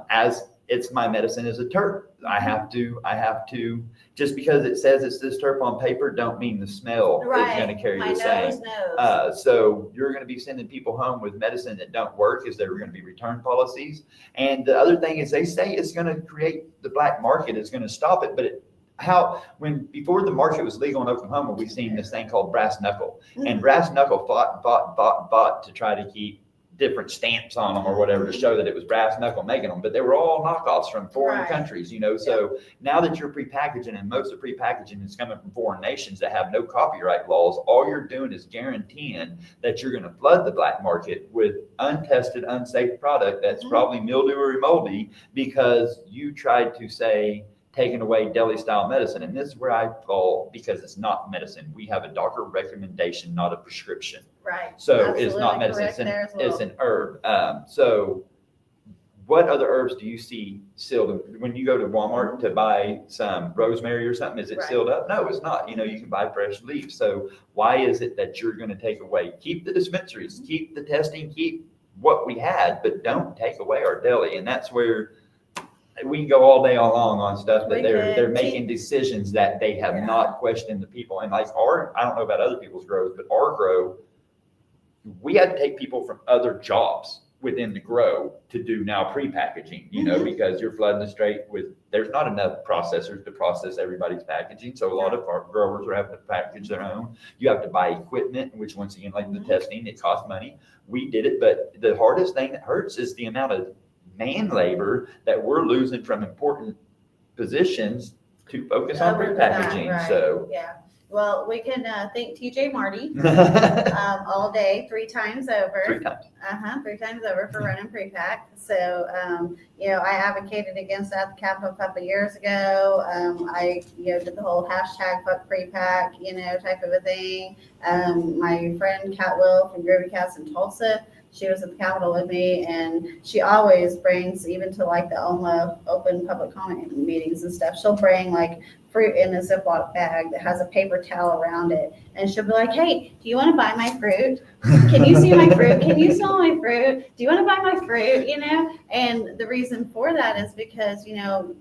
as it's my medicine as a terp. I have to, just because it says it's this terp on paper, don't mean the smell is going to carry the same. So you're going to be sending people home with medicine that don't work, is there are going to be return policies. And the other thing is they say it's going to create the black market, it's going to stop it. But before the market was legal in Oklahoma, we seen this thing called brass knuckle. And brass knuckle fought to try to keep different stamps on them or whatever to show that it was brass knuckle making them, but they were all knockoffs from foreign countries, you know. So now that you're prepackaging, and most of prepackaging is coming from foreign nations that have no copyright laws, all you're doing is guaranteeing that you're going to flood the black market with untested, unsafe product that's probably mildew or moldy because you tried to say taking away deli style medicine. And this is where I fall, because it's not medicine. We have a doctor recommendation, not a prescription. Right. So it's not Absolutely medicine, correct there as it's well. an herb. So what other herbs do you see sealed? When you go to Walmart to buy some rosemary or something, is it Right. sealed up? No, it's not. You know, you can buy fresh leaves. So why is it that you're going to take away? Keep the dispensaries, keep the testing, keep what we had, but don't take away our deli. And that's where we can go all day long on stuff that We they're could making decisions that they have Yeah. not questioned the people. And like I don't know about other people's grows, but our grow, we had to take people from other jobs within the grow to do now pre-packaging, you know, because you're flooding the strait with, there's not enough processors to process everybody's packaging. So a lot of our growers are having to package their own. You have to buy equipment, which once again, like the testing, it costs money. We did it, but the hardest thing that hurts is the amount of man labor that we're losing from important positions to focus on Over that, pre-packaging. right. So Yeah. Well, we can thank TJ Marty all day, 3 times over. 3 times. 3 times over for running pre-pack. So, you know, I advocated against that at the Capitol a couple of years ago. I, you know, did the whole hashtag fuck pre-pack, you know, type of a thing. My friend Kat Will from Groovy Cats in Tulsa, she was at the Capitol with me, and she always brings, even to like the OMA open public comment meetings and stuff, she'll bring like fruit in a Ziploc bag that has a paper towel around it. And she'll be like, hey, do you want to buy my fruit? Can you see my fruit? Can you smell my fruit? Do you want to buy my fruit? You know, and the reason for that is because, you know,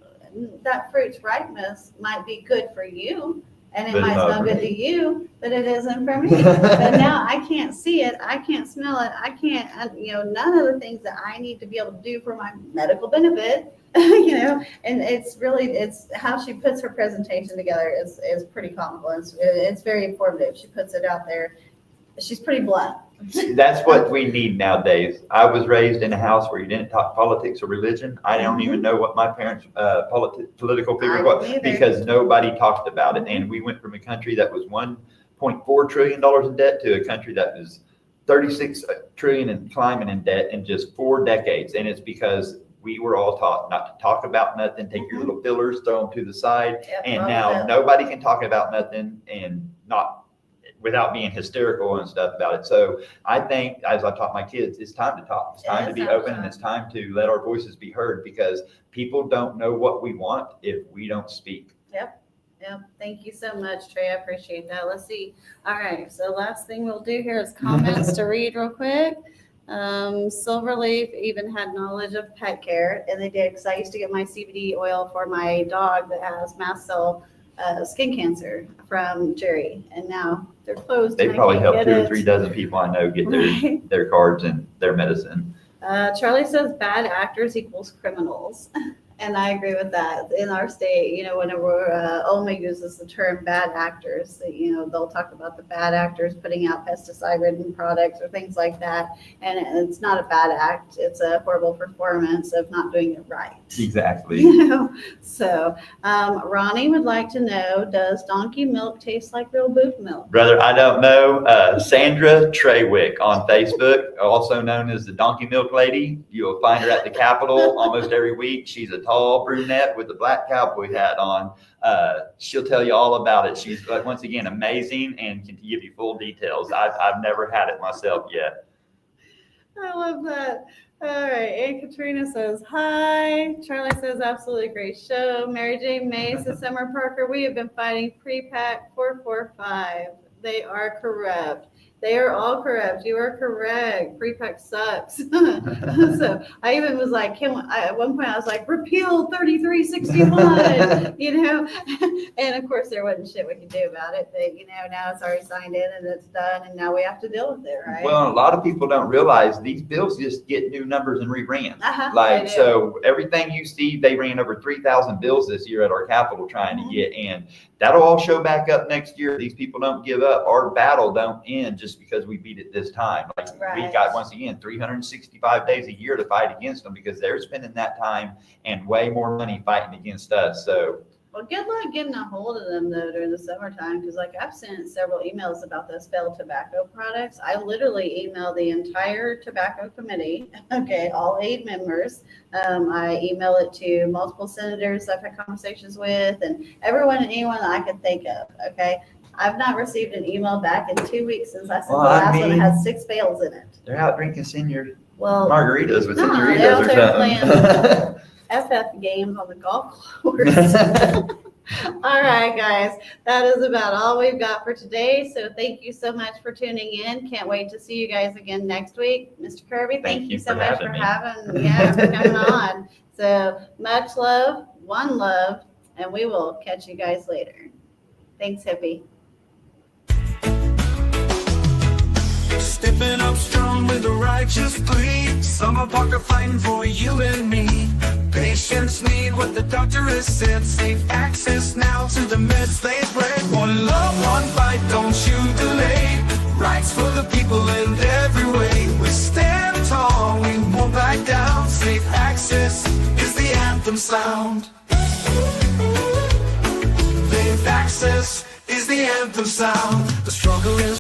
that fruit's ripeness might be good for you, and it But it's might not smell for good me. to you, but it isn't for me. But now I can't see it, I can't smell it, I can't, you know, none of the things that I need to be able to do for my medical benefit, you know, and it's how she puts her presentation together is pretty comical. It's very informative. She puts it out there. She's pretty blunt. That's what we need nowadays. I was raised in a house where you didn't talk politics or religion. I don't even know what my parents' political figure I was, didn't either. because nobody talked about it. And we went from a country that was $1.4 trillion in debt to a country that was 36 trillion and climbing in debt in just 4 decades. And it's because we were all taught not to talk about nothing, take your little fillers, throw them to the side. Yep, And love now that. nobody can talk about nothing and not without being hysterical and stuff about it. So I think, as I taught my kids, it's time to talk. It's time to be open, and it's time to let our voices be heard, because people don't know what we want if we don't speak. Yep. Thank you so much, Trey. I appreciate that. Let's see. All right. So last thing we'll do here is comments to read real quick. Silverleaf even had knowledge of pet care, and they did, because I used to get my CBD oil for my dog that has mast cell skin cancer from Jerry, and now they're closed. They and I probably can't helped get 2 or it. 3 dozen people I know get Right. their cards and their medicine. Charlie says bad actors equals criminals. And I agree with that. In our state, you know, whenever OMA uses the term bad actors, you know, they'll talk about the bad actors putting out pesticide-ridden products or things like that. And it's not a bad act. It's a horrible performance of not doing it right. Exactly. You know? So Ronnie would like to know, does donkey milk taste like real boob milk? Brother, I don't know. Sandra Treywick on Facebook, also known as the Donkey Milk Lady. You'll find her at the Capitol almost every week. She's a tall brunette with a black cowboy hat on. She'll tell you all about it. She's, once again, amazing and can give you full details. I've never had it myself yet. I love that. All right. And Katrina says, hi. Charlie says, absolutely great show. Mary Jane May says, Summer Parker, we have been fighting pre-pack 445. They are corrupt. They are all corrupt. You are correct. Pre-pack sucks. So I even was like, at one point I was like, repeal 3361, you know? And of course there wasn't shit we could do about it. But, you know, now it's already signed in and it's done, and now we have to deal with it, right? Well, a lot of people don't realize these bills just get new numbers and reran. They do. So everything you see, they ran over 3,000 bills this year at our Capitol trying to get, and that'll all show back up next year. These people don't give up. Our battle don't end just because we beat it this time. Like we got, once again, 365 days a year to fight against them, because they're spending that time and way more money fighting against us. So Well, good luck getting a hold of them though during the summertime, because like I've sent several emails about those failed tobacco products. I literally email the entire tobacco committee, okay, all 8 members. I email it to multiple senators I've had conversations with, and everyone and anyone that I could think of, okay? I've not received an email back in 2 weeks since I sent the last one that has 6 fails in it. They're out drinking senior Well, margaritas with no, senoritas they're or out there something. FF games on the golf course. All right, guys, that is about all we've got for today. So thank you so much for tuning in. Can't wait to see you guys again next week. Mr. Kirby, thank you so much for coming on. So much love, one love, and we will catch you guys later. Thanks, Hippie. Stepping up strong with a righteous plea. Summer Parker fighting for you and me. Patients need what the doctor has said. Safe access now to the meds they spread. One love, one fight, don't you delay. Rights for the people in every way. We stand tall, we won't back down. Safe access is the anthem sound. Safe access is the anthem sound. The struggle is